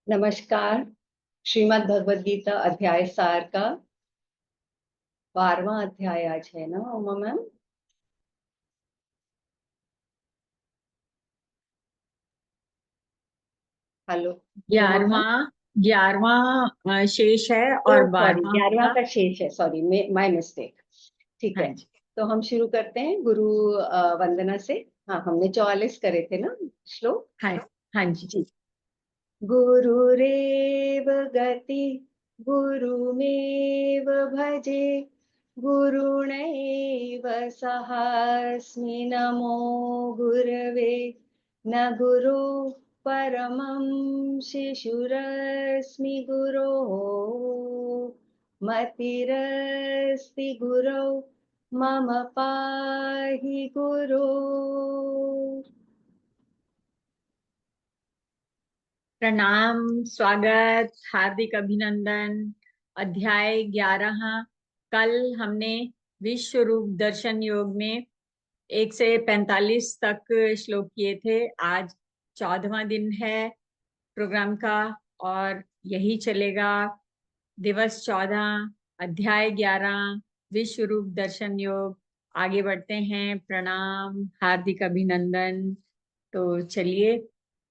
नमस्कार। श्रीमद् भगवद गीता अध्याय सार का 12वां अध्याय आज है ना Uma ma'am. Hello Uma ma'am. 11वां शेष है ओ और सॉरी, 12वां 11वां होगा। का शेष है। Sorry, my mistake. ठीक हाँ है। जी। तो हम शुरू करते हैं गुरु वंदना से। हाँ, हमने 44 करे थे ना श्लोक। हाँ। हाँ जी। जी। गुरुरेव गति गुरुमेव भजे गुरुणैव सहास्मि नमो गुरवे न गुरु परमं शिशुरस्मि गुरोः मतिरस्ति गुरौ मम पाहि गुरु। प्रणाम, स्वागत, हार्दिक अभिनंदन। अध्याय 11। कल हमने विश्व रूप दर्शन योग में 1 से 45 तक श्लोक किए थे। आज 14वां दिन है प्रोग्राम का और यही चलेगा। दिवस 14, अध्याय 11, विश्व रूप दर्शन योग। आगे बढ़ते हैं। प्रणाम, हार्दिक अभिनंदन। तो चलिए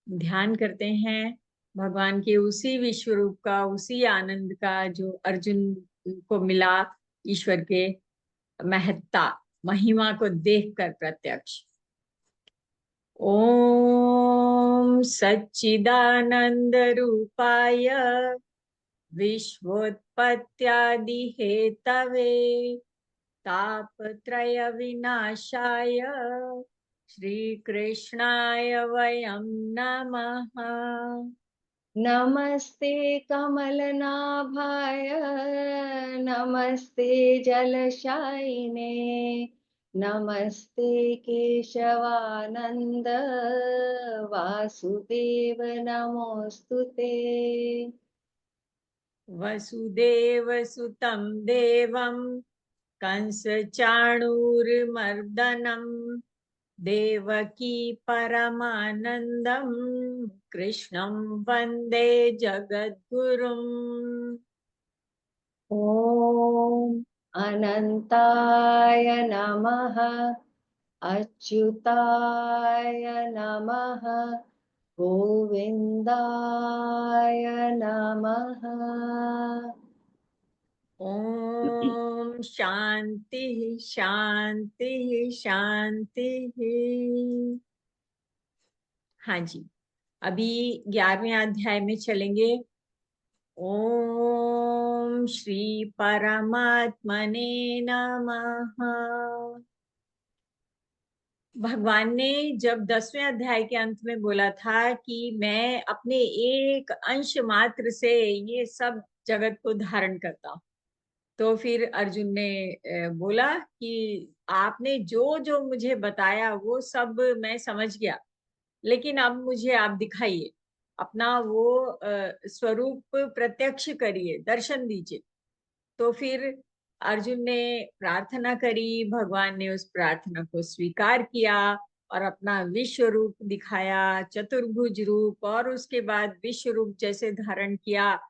ध्यान करते हैं भगवान के उसी विश्व रूप का, उसी आनंद का जो अर्जुन को मिला, ईश्वर के महत्ता महिमा को देखकर प्रत्यक्ष। ओम सच्चिदानंद रूपाय विश्वोत्पत्त्यादि हेतवे तापत्रय विनाशाय श्रीकृष्णाय वयं नमः। नमस्ते कमलनाभाय नमस्ते जलशायिने नमस्ते केशवानंद वासुदेव नमोस्तुते। वसुदेव सुतं देवं कंस चाणूरमर्दनं देवकी परमानंदं कृष्णं वंदे जगद्गुरुम्। ॐ अनन्ताय नमः अच्युताय नमः गोविन्दाय नमः। ओम शांति शांति शांति। हाँ जी, अभी 11वें अध्याय में चलेंगे। ओम श्री परमात्मने नमः। भगवान ने जब 10वें अध्याय के अंत में बोला था कि मैं अपने एक अंश मात्र से ये सब जगत को धारण करता हूँ, तो फिर अर्जुन ने बोला कि आपने जो जो मुझे बताया वो सब मैं समझ गया, लेकिन अब मुझे आप दिखाइए, अपना वो स्वरूप प्रत्यक्ष करिए, दर्शन दीजिए। तो फिर अर्जुन ने प्रार्थना करी, भगवान ने उस प्रार्थना को स्वीकार किया और अपना विश्व रूप दिखाया, चतुर्भुज रूप, और उसके बाद विश्व रूप जैसे धारण किया।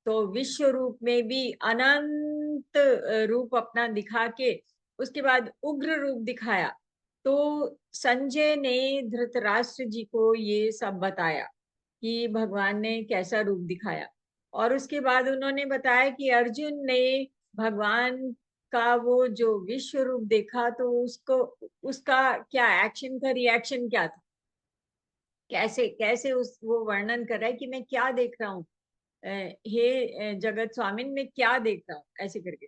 तो विश्व रूप में भी अनंत रूप अपना दिखा के उसके बाद उग्र रूप दिखाया। तो संजय ने धृतराष्ट्र जी को ये सब बताया कि भगवान ने कैसा रूप दिखाया, और उसके बाद उन्होंने बताया कि अर्जुन ने भगवान का वो जो विश्व रूप देखा तो उसको, उसका क्या एक्शन का रिएक्शन क्या था, कैसे कैसे उस वो वर्णन कर रहा है कि मैं क्या देख रहा हूँ, हे जगत स्वामिन मैं क्या देख रहा हूँ, ऐसे करके।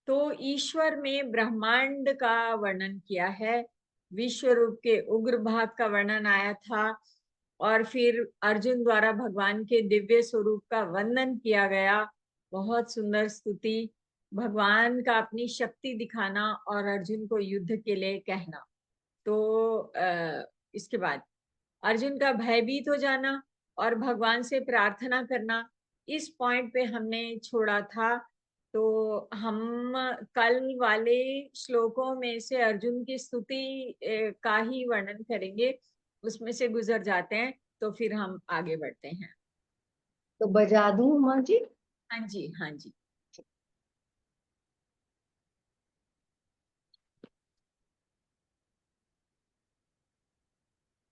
तो ईश्वर में ब्रह्मांड का वर्णन किया है, विश्व रूप के उग्र भाग का वर्णन आया था, और फिर अर्जुन द्वारा भगवान के दिव्य स्वरूप का वंदन किया गया। बहुत सुंदर स्तुति, भगवान का अपनी शक्ति दिखाना और अर्जुन को युद्ध के लिए कहना। तो इसके बाद अर्जुन का भयभीत हो जाना और भगवान से प्रार्थना करना, इस पॉइंट पे हमने छोड़ा था। तो हम कल वाले श्लोकों में से अर्जुन की स्तुति का ही वर्णन करेंगे, उसमें से गुजर जाते हैं, तो फिर हम आगे बढ़ते हैं। तो बजा दूं उमा जी? हाँ जी, हाँ जी।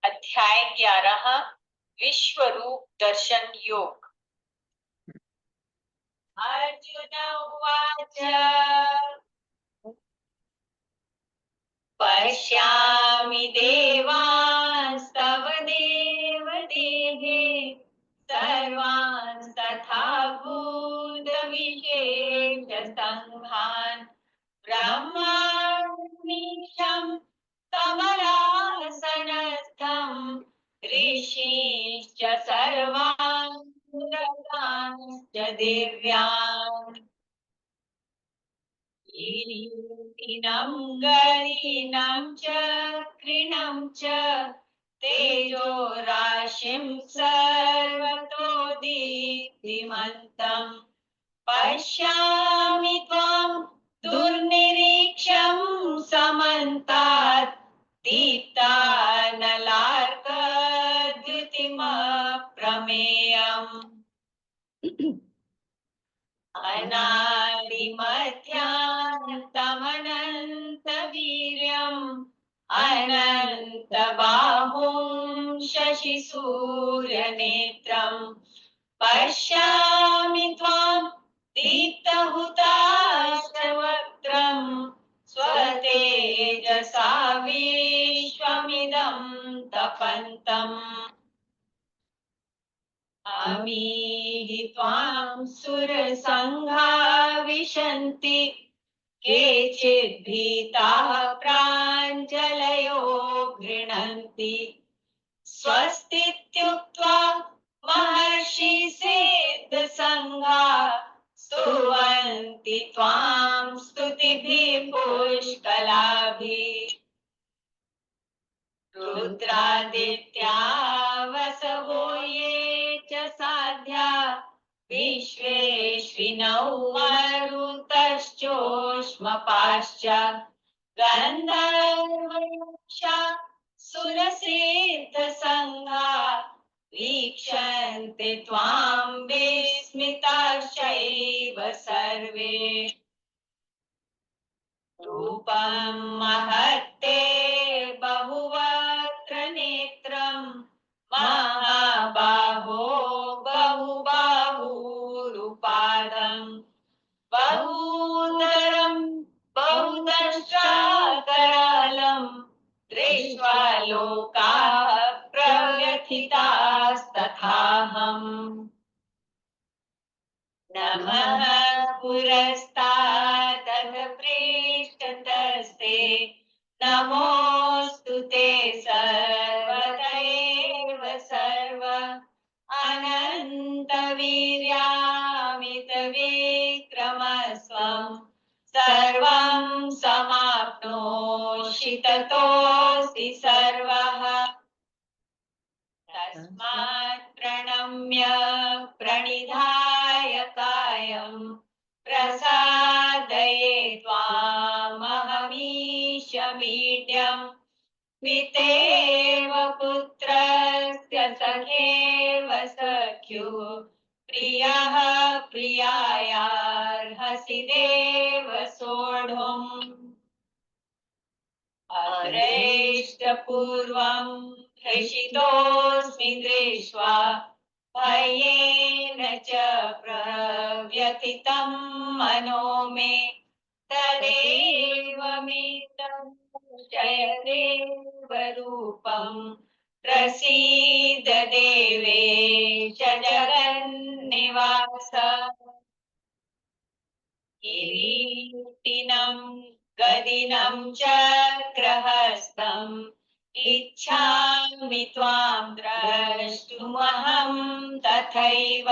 अध्याय 11, विश्व रूप दर्शन योग। अर्जुन उवाच पश्यामि देवांस्तव देवदेहे सर्वांस्तथा भूतविशेषसङ्घान् ब्रह्माणमीशं कमलासनस्थं ऋषीश्च सर्वान् सुरगांश्च दिव्यान् कीर्तिनं गरीनं च कृणं च तेजो राशिं सर्वतो दीप्तिमन्तम् पश्यामि त्वां दुर्निरीक्ष्यं समन्तात् दीप्तानलार्कद्युतिमप्रमेयम् अनादिमध्यान्तमनन्तवीर्यम् अनन्तबाहुं शशिसूर्यनेत्रम् पश्यामि त्वां दीप्तहुताशवक्त्रम् स्वतेजसा विश्वमिदं तपन्तम् अमीहि त्वां सुरसङ्घा विशन्ति केचित् भीताः प्राञ्जलयो गृह्णन्ति स्वस्तीत्युक्त्वा महर्षि सिद्धसङ्घा स्तुवन्ति त्वां स्तुतिभिः पुष्कलाभिः रुद्रादित्या वसवो ये च साध्या विश्वेश्विनौ मरुतश्चोष्मपाश्च गन्धर्वयक्षा सुरसिद्धसङ्घा वीक्षन्ते त्वां विस्मिताश्चैव सर्वे रूपं महत्ते बहुवक्त्र नेत्रं महाबाहो बहुबाहुरुपादम् बहूतरं बहुदंष्ट्राकरालं दृष्ट्वा लोकाः प्रव्यथितास्तथाहम् नमः पुरस्तादथ पृष्ठतस्ते नमोऽस्तु ते सर्वत एव सर्व अनन्तवीर्यामितविक्रमस्वं सर्वं समाप्नोषि ततोऽसि सर्वः तस्मात् प्रणम्य प्रणिधाय कायं प्रसादये त्वामहमीशमीड्यम् पितेव पुत्रस्य सखेव सख्युः प्रियः प्रियायार्हसि देव सोढुम् अदृष्टपूर्वं हृषितोऽस्मि दृष्ट्वा भयेन च प्रव्यथितं मनो मे तदेव मे जयदेव रूपं प्रसीद देवेश जगन्निवास किरीटिनं गदिनं चक्रहस्तम् इच्छामि त्वां द्रष्टुमहं तथैव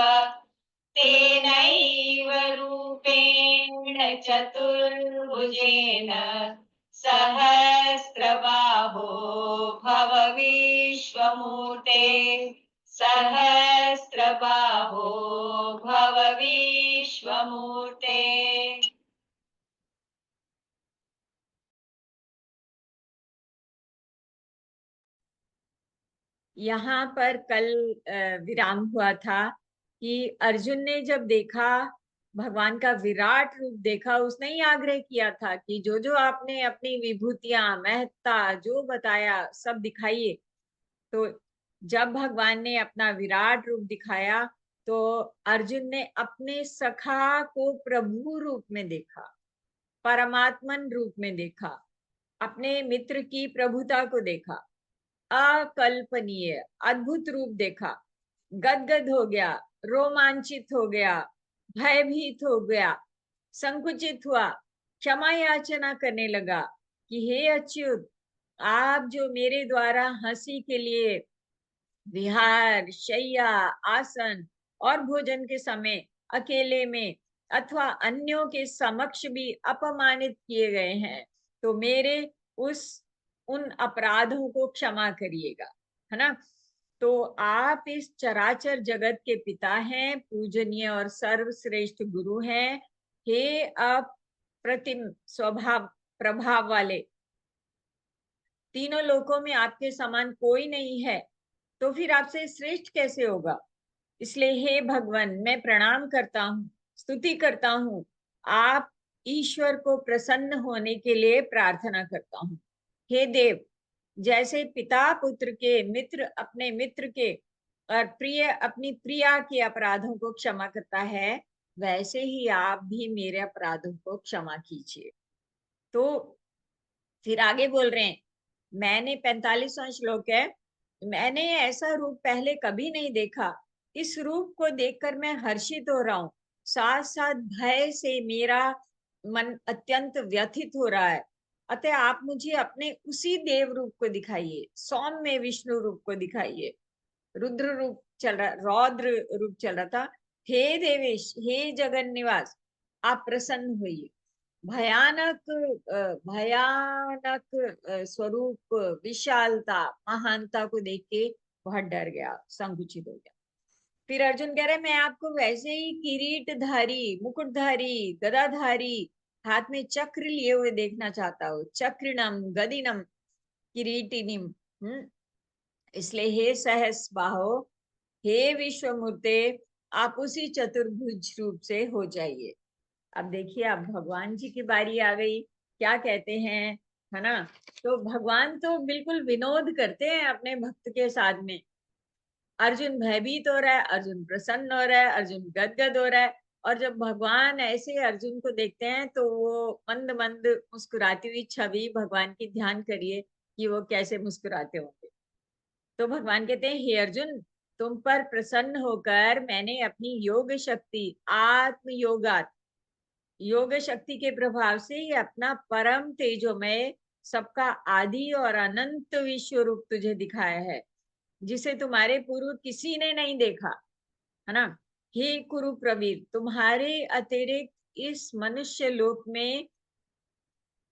तेनैव रूपेण चतुर्भुजेन सहस्रबाहो भव विश्वमूर्ते सहस्रबाहो भव विश्वमूर्ते। यहाँ पर कल विराम हुआ था कि अर्जुन ने जब देखा, भगवान का विराट रूप देखा, उसने ही आग्रह किया था कि जो जो आपने अपनी विभूतियां, महत्ता जो बताया सब दिखाइए। तो जब भगवान ने अपना विराट रूप दिखाया तो अर्जुन ने अपने सखा को प्रभु रूप में देखा, परमात्मन रूप में देखा, अपने मित्र की प्रभुता को देखा, अकल्पनीय अद्भुत रूप देखा, गदगद हो गया, रोमांचित हो गया, भयभीत हो गया, संकुचित हुआ, क्षमा याचना करने लगा कि हे अच्युत, आप जो मेरे द्वारा हंसी के लिए विहार, शैया, आसन और भोजन के समय अकेले में अथवा अन्यों के समक्ष भी अपमानित किए गए हैं, तो मेरे उस उन अपराधों को क्षमा करिएगा, है ना। तो आप इस चराचर जगत के पिता हैं, पूजनीय और सर्वश्रेष्ठ गुरु हैं। हे अप्रतिम स्वभाव प्रभाव वाले, तीनों लोकों में आपके समान कोई नहीं है, तो फिर आपसे श्रेष्ठ कैसे होगा। इसलिए हे भगवान, मैं प्रणाम करता हूँ, स्तुति करता हूँ, आप ईश्वर को प्रसन्न होने के लिए प्रार्थना करता हूँ। हे देव, जैसे पिता पुत्र के, मित्र अपने मित्र के और प्रिय अपनी प्रिया के अपराधों को क्षमा करता है, वैसे ही आप भी मेरे अपराधों को क्षमा कीजिए। तो फिर आगे बोल रहे हैं, मैंने 45वां श्लोक है, मैंने ऐसा रूप पहले कभी नहीं देखा, इस रूप को देखकर मैं हर्षित हो रहा हूँ, साथ साथ भय से मेरा मन अत्यंत व्यथित हो रहा है। अतः आप मुझे अपने उसी देव रूप को दिखाइए, सौम्य विष्णु रूप को दिखाइए। रुद्र रूप चल रहा, रौद्र रूप चल रहा था। हे देवेश, हे जगन निवास, आप प्रसन्न होइए। भयानक भयानक स्वरूप, विशालता, महानता को देख के बहुत डर गया, संकुचित हो गया। फिर अर्जुन कह रहे, मैं आपको वैसे ही किरीटधारी, मुकुटधारी, गदाधारी, हाथ में चक्र लिए हुए देखना चाहता हूँ, चक्रिणम गदिनम किरीटिनिम। इसलिए हे सहस बाहो, हे विश्वमूर्ते, आप उसी चतुर्भुज रूप से हो जाइए। अब देखिए, अब भगवान जी की बारी आ गई, क्या कहते हैं, है ना। तो भगवान तो बिल्कुल विनोद करते हैं अपने भक्त के साथ में। अर्जुन भयभीत हो रहा है, अर्जुन प्रसन्न हो रहा है, अर्जुन गदगद हो रहा है। और जब भगवान ऐसे अर्जुन को देखते हैं तो वो मंद मंद मुस्कुराती हुई छवि भगवान की ध्यान करिए कि वो कैसे मुस्कुराते होंगे। तो भगवान कहते हैं, हे अर्जुन, तुम पर प्रसन्न होकर मैंने अपनी योग शक्ति, आत्म योगात, योग शक्ति के प्रभाव से ही अपना परम तेजोमय, सबका आदि और अनंत विश्व रूप तुझे दिखाया है, जिसे तुम्हारे पूर्व किसी ने नहीं देखा, है ना। हे कुरु प्रवीर, तुम्हारे अतिरिक्त इस मनुष्य लोक में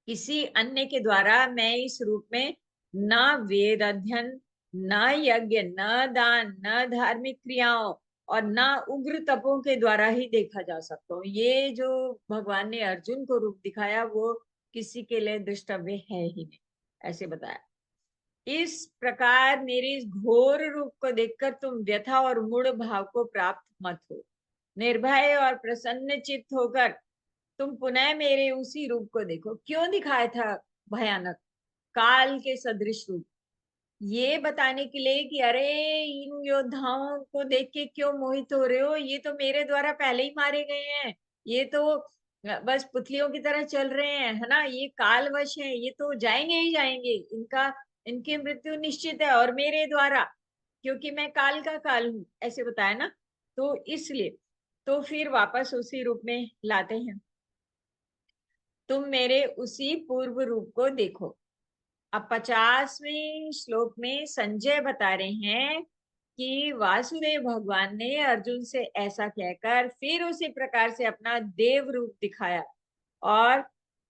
किसी अन्य के द्वारा मैं इस रूप में न वेद अध्ययन, न यज्ञ, न दान, न धार्मिक क्रियाओं और न उग्र तपों के द्वारा ही देखा जा सकता हूँ। ये जो भगवान ने अर्जुन को रूप दिखाया वो किसी के लिए दृष्टव्य है ही नहीं, ऐसे बताया। इस प्रकार मेरे इस घोर रूप को देखकर तुम व्यथा और मूढ़ भाव को प्राप्त मत हो। निर्भय और प्रसन्न चित्त होकर तुम पुनः मेरे उसी रूप को देखो। क्यों दिखाया था भयानक, काल के सदृश रूप, ये बताने के लिए कि अरे इन योद्धाओं को देख के क्यों मोहित हो रहे हो, ये तो मेरे द्वारा पहले ही मारे गए हैं, ये तो बस पुतलियों की तरह चल रहे हैं, है ना, ये कालवश हैं, ये तो जाएंगे ही जाएंगे, इनका इनकी मृत्यु निश्चित है और मेरे द्वारा, क्योंकि मैं काल का काल हूं, ऐसे बताया ना। तो इसलिए तो फिर वापस उसी रूप में लाते हैं, तुम मेरे उसी पूर्व रूप को देखो। अब 50वें श्लोक में संजय बता रहे हैं कि वासुदेव भगवान ने अर्जुन से ऐसा कहकर फिर उसी प्रकार से अपना देव रूप दिखाया और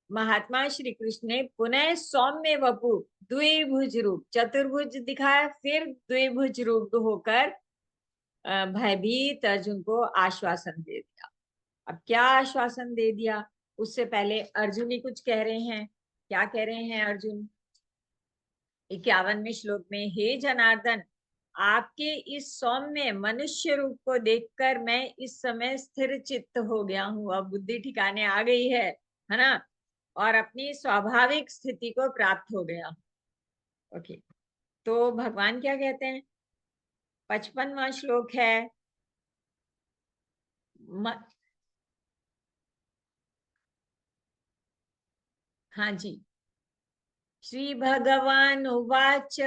महात्मा श्री कृष्ण ने पुनः सौम्य वपु द्विभुज रूप, चतुर्भुज दिखाया, फिर द्विभुज रूप होकर भयभीत अर्जुन को आश्वासन दे दिया। अब क्या आश्वासन दे दिया, उससे पहले अर्जुन ही कुछ कह रहे हैं। क्या कह रहे हैं अर्जुन, 51वें श्लोक में, हे जनार्दन, आपके इस सौम्य मनुष्य रूप को देखकर मैं इस समय स्थिर चित्त हो गया हूँ, अब बुद्धि ठिकाने आ गई है ना, और अपनी स्वाभाविक स्थिति को प्राप्त हो गया। ओके, तो भगवान क्या कहते हैं? 55वां श्लोक है। म, हाँ जी। श्री भगवान उवाच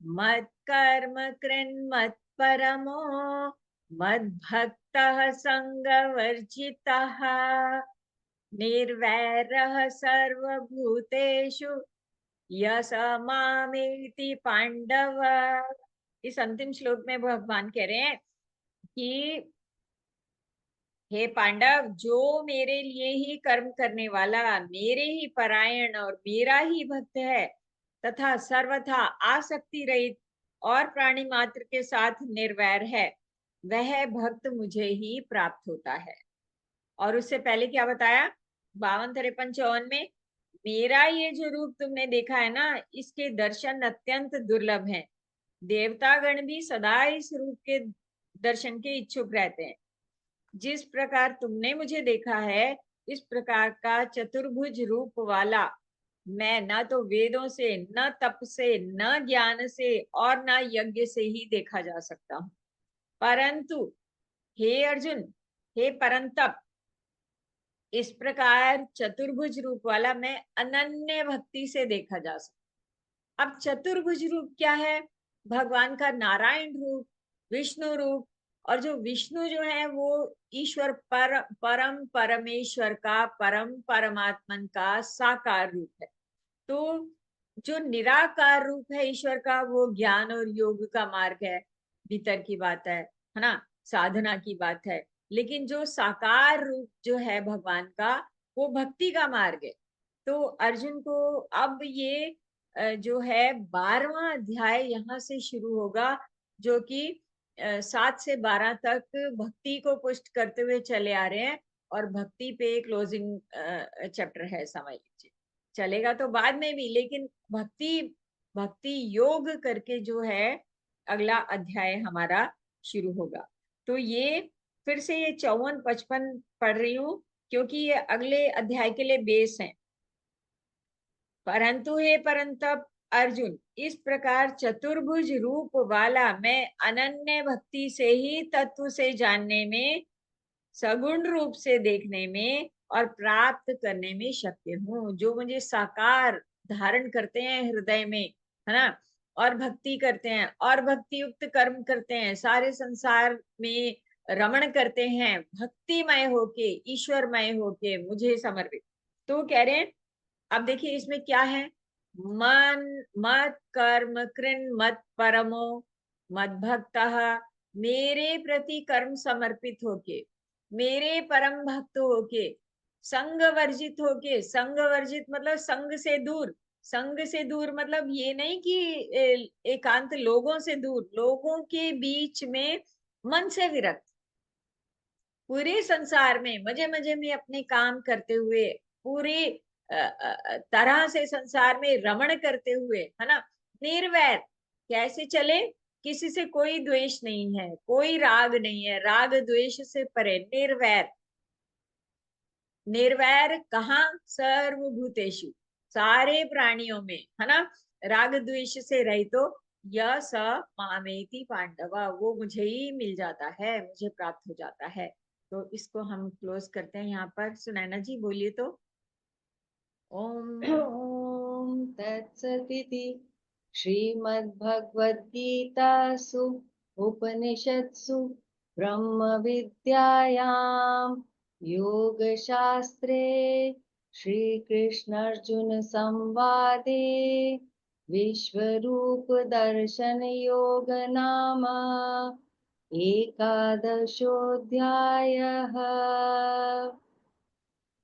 मत्कर्म कृन्मत् परमो मद्भक्तः संगवर्जितः निर्वैरः सर्वभूतेषु यस मामेति पांडव। इस अंतिम श्लोक में भगवान कह रहे हैं कि हे पांडव, जो मेरे लिए ही कर्म करने वाला, मेरे ही परायण और मेरा ही भक्त है, तथा सर्वथा आसक्ति रहित और प्राणी मात्र के साथ निर्वैर है, वह भक्त मुझे ही प्राप्त होता है। और उससे पहले क्या बताया? 52, 53, 54 में, मेरा ये जो रूप तुमने देखा है ना, इसके दर्शन अत्यंत दुर्लभ हैं। देवतागण भी सदा इस रूप के दर्शन के इच्छुक रहते हैं। जिस प्रकार तुमने मुझे देखा है, इस प्रकार का चतुर्भुज रूप वाला मैं न तो वेदों से, न तप से, न ज्ञान से और न यज्ञ से ही देखा जा सकता हूँ। परंतु हे अर्जुन, हे परंतप, इस प्रकार चतुर्भुज रूप वाला मैं अनन्य भक्ति से देखा जा सकता। अब चतुर्भुज रूप क्या है? भगवान का नारायण रूप, विष्णु रूप, और जो विष्णु जो है वो ईश्वर परम परमेश्वर का, परम परमात्मन का साकार रूप है। तो जो निराकार रूप है ईश्वर का, वो ज्ञान और योग का मार्ग है, भीतर की बात है ना, साधना की बात है। लेकिन जो साकार रूप जो है भगवान का, वो भक्ति का मार्ग है। तो अर्जुन को अब ये जो है 12वां अध्याय यहाँ से शुरू होगा, जो कि 7 से 12 तक भक्ति को पुष्ट करते हुए चले आ रहे हैं, और भक्ति पे क्लोजिंग चैप्टर है, समझ लीजिए। चलेगा तो बाद में भी, लेकिन भक्ति भक्ति योग करके जो है अगला अध्याय हमारा शुरू होगा। तो ये फिर से ये 54, 55 पढ़ रही हूँ, क्योंकि ये अगले अध्याय के लिए बेस है। परंतु हे परंतप अर्जुन, इस प्रकार चतुर्भुज रूप वाला मैं अनन्य भक्ति से ही तत्व से जानने में, सगुण रूप से देखने में और प्राप्त करने में शक्य हूँ। जो मुझे साकार धारण करते हैं हृदय में, है ना, और भक्ति करते हैं और भक्ति युक्त कर्म करते हैं, सारे संसार में रमण करते हैं, भक्तिमय होके, ईश्वरमय होके मुझे समर्पित। तो कह रहे हैं, अब देखिए इसमें क्या है। मन मत कर्म कृन मत परमो मत भक्त, मेरे प्रति कर्म समर्पित होके, मेरे परम भक्त होके, संग वर्जित होके, संग वर्जित मतलब संग से दूर, संग से दूर मतलब ये नहीं कि एकांत लोगों से दूर, लोगों के बीच में मन से विरक्त, पूरे संसार में मजे मजे में अपने काम करते हुए, पूरी तरह से संसार में रमण करते हुए, है ना, निर्वैर कैसे चले? किसी से कोई द्वेष नहीं है, कोई राग नहीं है, राग द्वेष से परे, निर्वैर। निर्वैर कहाँ? सर्वभूतेषु, सारे प्राणियों में, है ना, राग द्वेष से रहित तो यह स मामेति पांडवा, वो मुझे ही मिल जाता है, मुझे प्राप्त हो जाता है। तो इसको हम क्लोज करते हैं यहाँ पर। सुनैना जी बोलिए तो। ओम ॐ तत्सदिति श्रीमद्भगवद्गीतासु उपनिषत्सु ब्रह्मविद्यायां योगशास्त्रे श्रीकृष्णार्जुनसंवादे विश्वरूपदर्शनयोग नाम एकादशोऽध्यायः।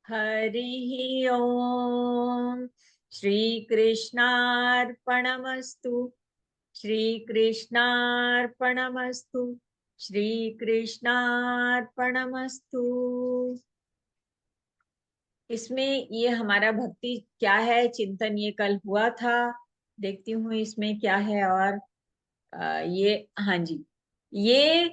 हरि ओम। श्री कृष्णार्पणमस्तु, श्री कृष्णार्पणमस्तु, श्री कृष्णार्पणमस्तु। इसमें ये हमारा भक्ति क्या है चिंतन, ये कल हुआ था। देखती हूँ इसमें क्या है। और ये, हाँ जी, ये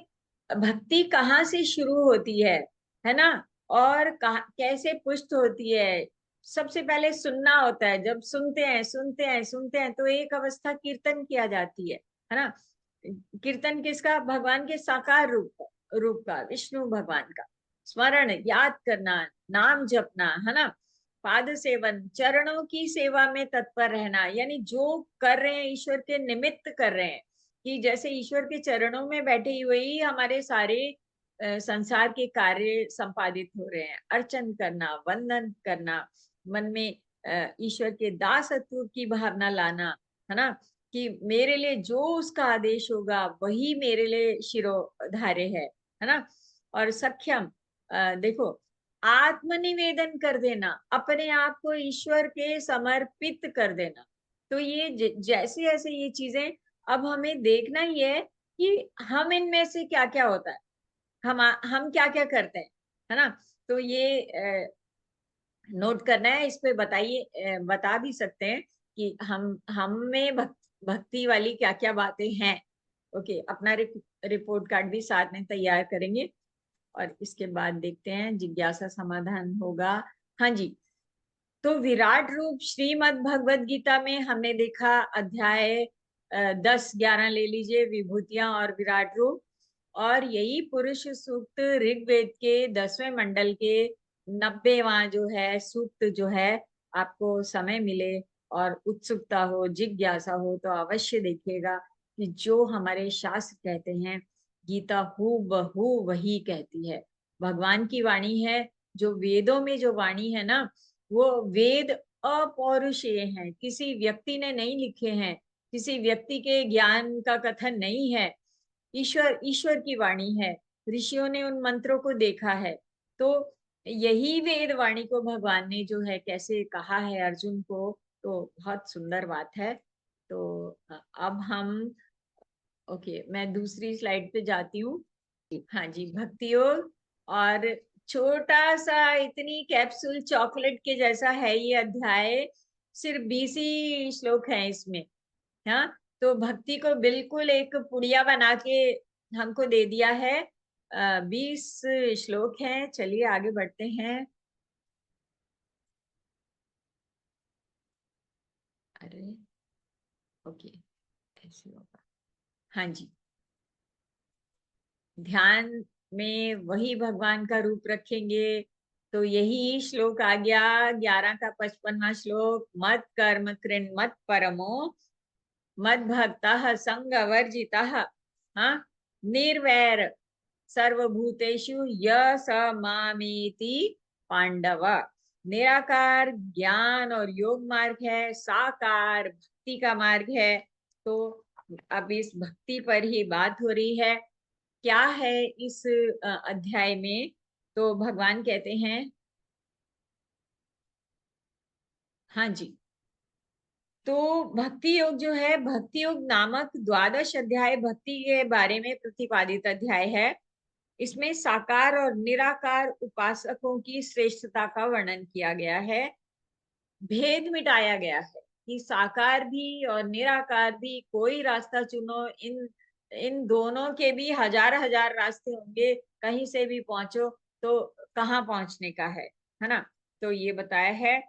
भक्ति कहाँ से शुरू होती है ना, और कहाँ कैसे पुष्ट होती है। सबसे पहले सुनना होता है। जब सुनते हैं सुनते हैं सुनते हैं तो एक अवस्था कीर्तन किया जाती है ना। कीर्तन किसका? भगवान के साकार रूप का, विष्णु भगवान का स्मरण याद करना, नाम जपना, है ना। पाद सेवन, चरणों की सेवा में तत्पर रहना, यानी जो कर रहे हैं ईश्वर के निमित्त कर रहे हैं, कि जैसे ईश्वर के चरणों में बैठे हुए ही हमारे सारे संसार के कार्य संपादित हो रहे हैं। अर्चन करना, वंदन करना, मन में ईश्वर के दासत्व की भावना लाना, है ना, कि मेरे लिए जो उसका आदेश होगा वही मेरे लिए शिरोधार्य है ना। और सख्यम, देखो, आत्मनिवेदन कर देना, अपने आप को ईश्वर के समर्पित कर देना। तो ये जैसे जैसे ये चीजें, अब हमें देखना ही है कि हम इनमें से क्या क्या होता है, हम क्या क्या करते हैं, है ना। तो ये नोट करना है। इस पे बताइए, बता भी सकते हैं कि हम में भक्ति वाली क्या क्या बातें हैं। ओके, अपना रिपोर्ट कार्ड भी साथ में तैयार करेंगे और इसके बाद देखते हैं जिज्ञासा समाधान होगा। हाँ जी, तो विराट रूप श्रीमद् भगवद गीता में हमने देखा, अध्याय 10-11 ले लीजिए, विभूतियां और विराट रूप। और यही पुरुष सूक्त ऋग्वेद के 10वें मंडल के 90वां जो है सूक्त जो है, आपको समय मिले और उत्सुकता हो, जिज्ञासा हो तो अवश्य देखिएगा कि जो हमारे शास्त्र कहते हैं, गीता हूबहू वही कहती है। भगवान की वाणी है। जो वेदों में जो वाणी है ना, वो वेद अपौरुषेय हैं, किसी व्यक्ति ने नहीं लिखे हैं, किसी व्यक्ति के ज्ञान का कथन नहीं है। ईश्वर ईश्वर की वाणी है। ऋषियों ने उन मंत्रों को देखा है। तो यही वेद वाणी को भगवान ने जो है कैसे कहा है अर्जुन को, तो बहुत सुंदर बात है। तो अब हम, ओके, मैं दूसरी स्लाइड पे जाती हूँ। हाँ जी, भक्ति योग। और छोटा सा, इतनी कैप्सूल चॉकलेट के जैसा है ये अध्याय, सिर्फ 20 ही श्लोक हैं इसमें। हाँ, तो भक्ति को बिल्कुल एक पुड़िया बना के हमको दे दिया है। 20 श्लोक हैं। चलिए आगे बढ़ते हैं। अरे, ओके, ऐसे होगा। हाँ जी, ध्यान में वही भगवान का रूप रखेंगे। तो यही श्लोक आ गया, 11 का 55वां श्लोक। मत कर्म कृन मत परमो, मद भक्तः संग वर्जितः, हाँ, निर्वैर सर्वभूतेषु य स मामेति पांडव। निराकार ज्ञान और योग मार्ग है, साकार भक्ति का मार्ग है। तो अब इस भक्ति पर ही बात हो रही है। क्या है इस अध्याय में? तो भगवान कहते हैं, हाँ जी, तो भक्ति योग जो है, भक्ति योग नामक 12 अध्याय भक्ति के बारे में प्रतिपादित अध्याय है। इसमें साकार और निराकार उपासकों की श्रेष्ठता का वर्णन किया गया है। भेद मिटाया गया है कि साकार भी और निराकार भी, कोई रास्ता चुनो, इन इन दोनों के भी हजार हजार रास्ते होंगे, कहीं से भी पहुंचो तो कहाँ पहुंचने का है ना। तो ये बताया है।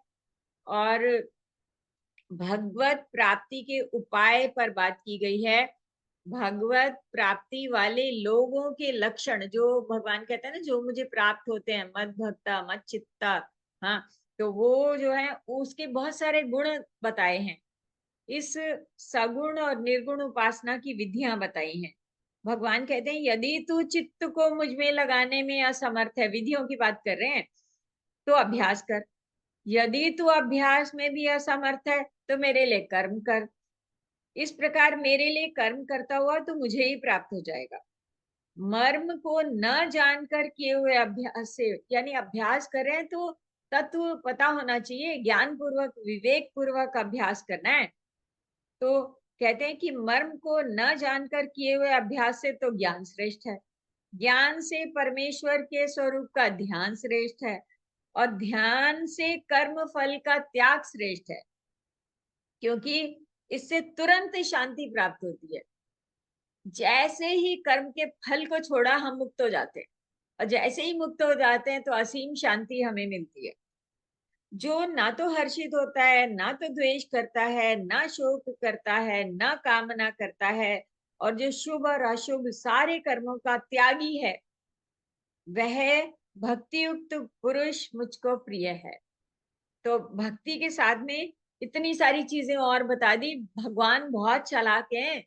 और भगवत प्राप्ति के उपाय पर बात की गई है। भगवत प्राप्ति वाले लोगों के लक्षण, जो भगवान कहते हैं ना, जो मुझे प्राप्त होते हैं, मद भक्ता मद चित्ता, हाँ, तो वो जो है उसके बहुत सारे गुण बताए हैं। इस सगुण और निर्गुण उपासना की विधियां बताई हैं। भगवान कहते हैं, यदि तू चित्त को मुझ में लगाने में असमर्थ है, विधियों की बात कर रहे हैं, तो अभ्यास कर। यदि तू अभ्यास में भी असमर्थ है तो मेरे लिए कर्म कर। इस प्रकार मेरे लिए कर्म करता हुआ तो मुझे ही प्राप्त हो जाएगा। मर्म को न जानकर किए हुए अभ्यास से, यानी अभ्यास करें तो तत्व पता होना चाहिए, ज्ञान पूर्वक विवेक पूर्वक अभ्यास करना है। तो कहते हैं कि मर्म को न जानकर किए हुए अभ्यास से तो ज्ञान श्रेष्ठ है, ज्ञान से परमेश्वर के स्वरूप का ध्यान श्रेष्ठ है, और ध्यान से कर्म फल का त्याग श्रेष्ठ है, क्योंकि इससे तुरंत शांति प्राप्त होती है। जैसे ही कर्म के फल को छोड़ा हम मुक्त हो जाते हैं, और जैसे ही मुक्त हो जाते हैं तो असीम शांति हमें मिलती है। जो ना तो हर्षित होता है, ना तो द्वेष करता है, ना शोक करता है, ना कामना करता है, और जो शुभ और अशुभ सारे कर्मों का त्यागी है, वह भक्ति युक्त पुरुष मुझको प्रिय है। तो भक्ति के साथ में इतनी सारी चीजें और बता दी। भगवान बहुत चालाक हैं।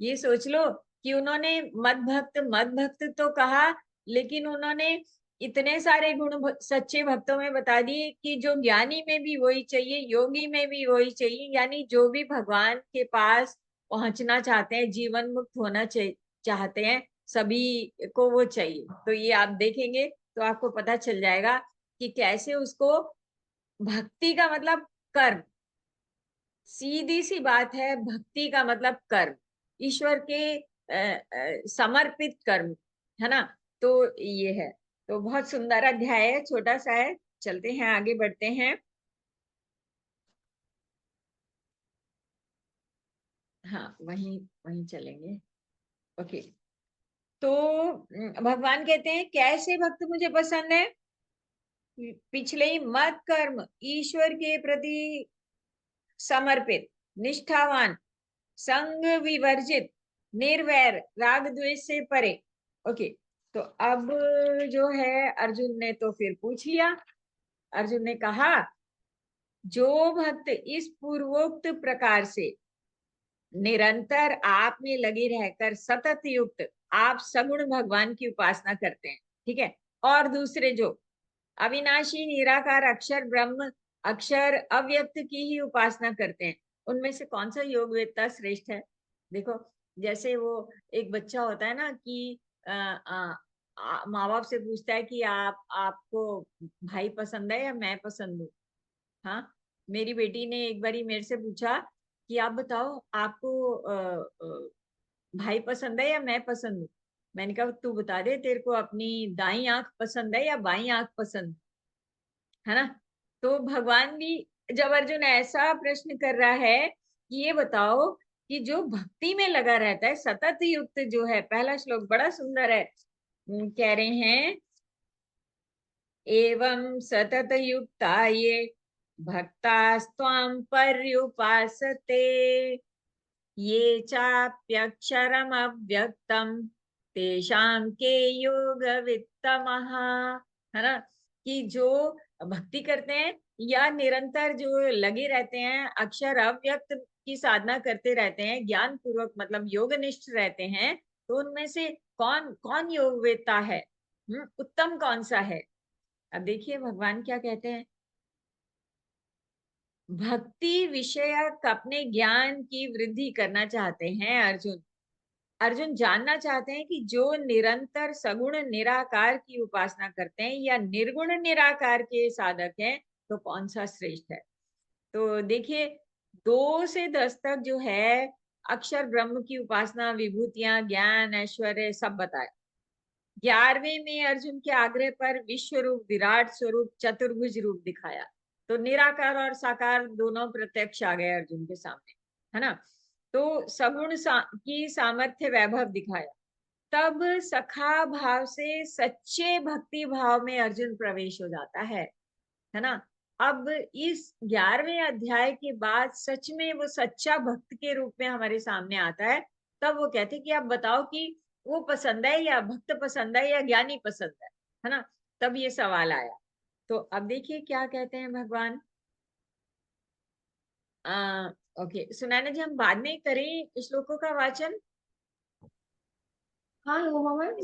ये सोच लो कि उन्होंने मद भक्त तो कहा, लेकिन उन्होंने इतने सारे गुण सच्चे भक्तों में बता दिए कि जो ज्ञानी में भी वही चाहिए, योगी में भी वही चाहिए, यानी जो भी भगवान के पास पहुंचना चाहते हैं, जीवन मुक्त होना चाहते हैं, सभी को वो चाहिए। तो ये आप देखेंगे तो आपको पता चल जाएगा कि कैसे उसको भक्ति का मतलब कर्म, सीधी सी बात है, भक्ति का मतलब कर्म, ईश्वर के समर्पित कर्म, है ना। तो ये है। तो बहुत सुंदर अध्याय है, छोटा सा है। चलते हैं, आगे बढ़ते हैं। हाँ, वहीं वहीं चलेंगे। ओके। तो भगवान कहते हैं कैसे भक्त मुझे पसंद है। पिछले ही मत कर्म, ईश्वर के प्रति समर्पित, निष्ठावान, संग विवर्जित, निर्वैर, राग द्वेष से परे। ओके। तो अब जो है, अर्जुन ने तो फिर पूछ लिया। अर्जुन ने कहा, जो भक्त इस पूर्वोक्त प्रकार से निरंतर आप में लगे रहकर सतत युक्त आप सगुण भगवान की उपासना करते हैं, ठीक है, और दूसरे जो अविनाशी निराकार अक्षर ब्रह्म, अक्षर अव्यक्त की ही उपासना करते हैं, उनमें से कौन सा योग वेदता श्रेष्ठ है। देखो, जैसे वो एक बच्चा होता है ना कि माँ बाप से पूछता है कि आपको भाई पसंद है या मैं पसंद हूँ। हाँ, मेरी बेटी ने एक बारी मेरे से पूछा कि आप बताओ, आपको भाई पसंद है या मैं पसंद हूँ। मैंने कहा तू बता दे, तेरे को अपनी दाई आंख पसंद है या बाई आंख पसंद है ना। तो भगवान भी, जब अर्जुन ऐसा प्रश्न कर रहा है कि ये बताओ कि जो भक्ति में लगा रहता है, सतत युक्त जो है, पहला श्लोक बड़ा सुंदर है। कह रहे हैं, एवं सतत युक्ता ये भक्तास्त्वां पर्युपासते, ये चाप्यक्षरम अव्यक्तम तेषां के योग वित्तमः, है ना। कि जो भक्ति करते हैं या निरंतर जो लगे रहते हैं, अक्षर अव्यक्त की साधना करते रहते हैं, ज्ञान पूर्वक मतलब योगनिष्ठ रहते हैं, तो उनमें से कौन कौन योग वेत्ता है, उत्तम कौन सा है। अब देखिए भगवान क्या कहते हैं। भक्ति विषयक अपने ज्ञान की वृद्धि करना चाहते हैं अर्जुन। अर्जुन जानना चाहते हैं कि जो निरंतर सगुण निराकार की उपासना करते हैं या निर्गुण निराकार के साधक हैं, तो कौन सा श्रेष्ठ है। तो देखिए, 2 से 10 तक जो है अक्षर ब्रह्म की उपासना, विभूतियां, ज्ञान, ऐश्वर्य सब बताए। 11वें में अर्जुन के आग्रह पर विश्व रूप, विराट स्वरूप, चतुर्भुज रूप दिखाया। तो निराकार और साकार दोनों प्रत्यक्ष आ गए अर्जुन के सामने, है ना। तो सगुण की सामर्थ्य वैभव दिखाया। तब सखा भाव से सच्चे भक्ति भाव में अर्जुन प्रवेश हो जाता है ना। अब इस 11वें अध्याय के बाद सच में वो सच्चा भक्त के रूप में हमारे सामने आता है। तब वो कहते कि आप बताओ कि वो पसंद है या भक्त पसंद है या ज्ञानी पसंद है ना। तब ये सवाल आया। तो अब देखिए क्या कहते हैं भगवान। ओके, सुनैना जी, हम बाद में करें श्लोकों का वाचन। हाँ वो मैम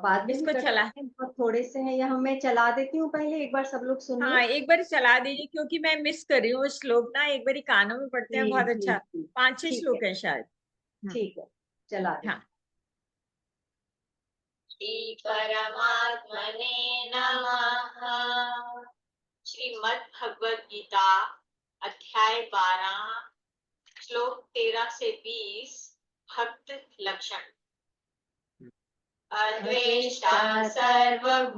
बाद में भी इसको कर चला, सकते हैं, बहुत थोड़े से हैं, या हम मैं चला देती हूँ पहले, एक बार सब लोग हाँ, सुनिए। एक बार चला दीजिए, क्योंकि मैं मिस कर रही हूँ श्लोक ना, एक बार कानों में पढ़ते हैं, जी बहुत जी अच्छा। जी। 5-6 ठीक है। श्लोक है शायद। ठीक है, चला दे। हाँ। श्री परमात्मने नमः। श्रीमद् भगवद गीता अध्याय 12 श्लोक 13 से 20। भक्त लक्षण। अद्वेष्टा सर्वभूतानां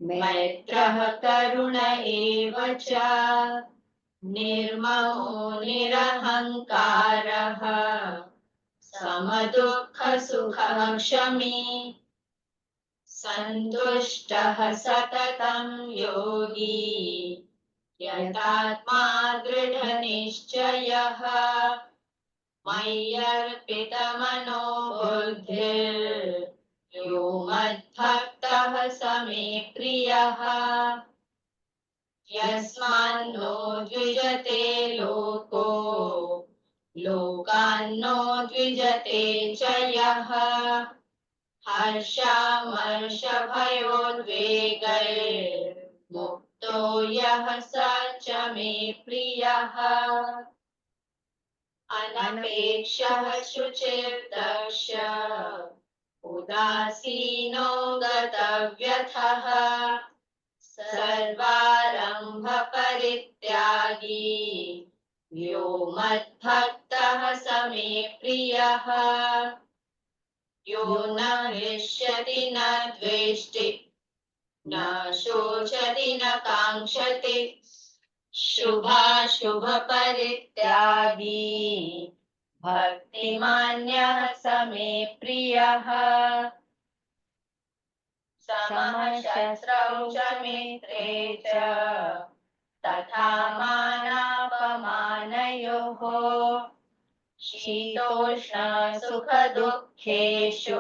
मैत्रः करुण एव च निर्ममो निरहङ्कारः समदुःखसुखक्षमी सन्तुष्टः सततं योगी यतात्मा दृढनिश्चयः मय्यर्पितमनो बुद्धिर्यो मद्भक्तः स मे प्रियः यस्मान्नो द्विजते लोको लोकान्नो द्विजते च यः हर्षामर्षभयोद्वेगैर्मुक्तो यः स च मे प्रियः अनपेक्षः शुचिर्दक्ष उदासीनो गतव्यथः सर्वारम्भपरित्यागी यो मद्भक्तः स मे प्रियः यो न हृष्यति न द्वेष्टि न शोचति न काङ्क्षति शुभाशुभपरित्यागी भक्तिमान्यः स मे प्रियः समशस्त्रौ च मित्रे च तथा मानापमानयोः शीतोष्णसुखदुःखेषु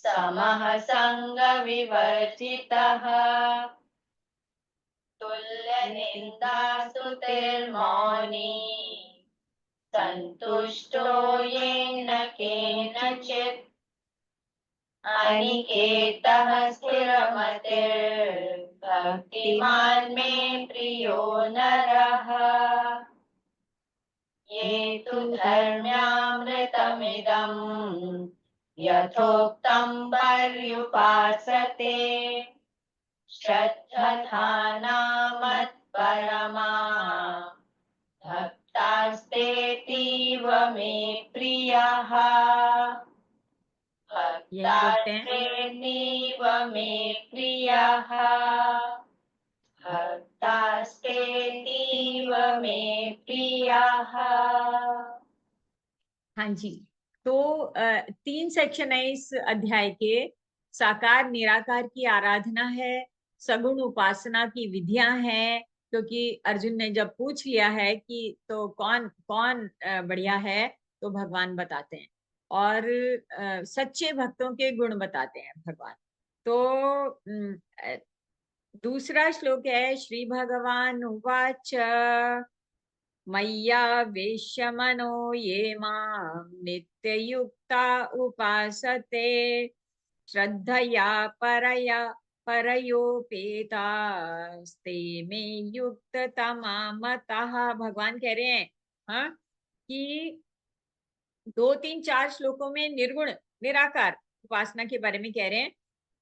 समः सङ्गविवर्जितः तुल्यनिन्दास्तुतिर्मौनी सन्तुष्टो येन केनचित् अनिकेतः स्थिरमतिर्भक्तिमान् मे प्रियो नरः ये तु धर्म्यामृतमिदम् यथोक्तं पर्युपासते श्रद्धधानामत्परमा भक्तास्तेतीव मे प्रियः भक्तास्तेतीव मे प्रियः भक्तास्तेतीव मे प्रियः। हाँ जी, तो 3 सेक्शन है इस अध्याय के। साकार निराकार की आराधना है, सगुण उपासना की विधियां हैं, क्योंकि अर्जुन ने जब पूछ लिया है कि तो कौन कौन बढ़िया है, तो भगवान बताते हैं, और सच्चे भक्तों के गुण बताते हैं भगवान। तो दूसरा श्लोक है, श्री भगवान उवाच मय्या वेश्य मनो ये मां नित्ययुक्ता उपासते श्रद्धया परया परयोपेतास्ते मे युक्ततमा मतः। भगवान कह रहे हैं हाँ कि 2, 3, 4 श्लोकों में निर्गुण निराकार उपासना के बारे में कह रहे हैं।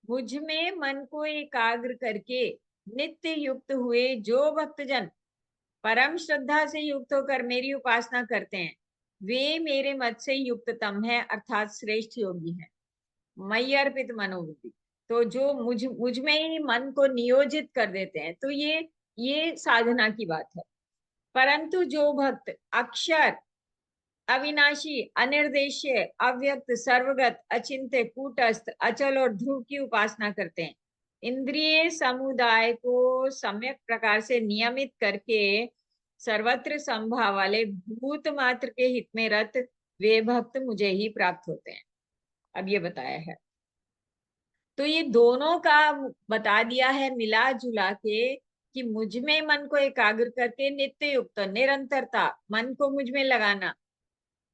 मुझ में मन को एकाग्र करके नित्य युक्त हुए जो भक्तजन परम श्रद्धा से युक्त होकर मेरी उपासना करते हैं, वे मेरे मत से युक्ततम है, अर्थात श्रेष्ठ योगी है। मयि अर्पित मनोबुद्धि, तो जो मुझ में ही मन को नियोजित कर देते हैं, तो ये साधना की बात है। परंतु जो भक्त अक्षर अविनाशी अनिर्देश्य अव्यक्त सर्वगत अचिंत्य कूटस्थ अचल और ध्रुव की उपासना करते हैं, इंद्रिय समुदाय को सम्यक प्रकार से नियमित करके सर्वत्र संभाव वाले भूत मात्र के हित में रत वे भक्त मुझे ही प्राप्त होते हैं। अब ये बताया है, तो ये दोनों का बता दिया है मिला जुला के कि मुझ में मन को एकाग्र करके नित्य युक्त निरंतरता मन को मुझ में लगाना,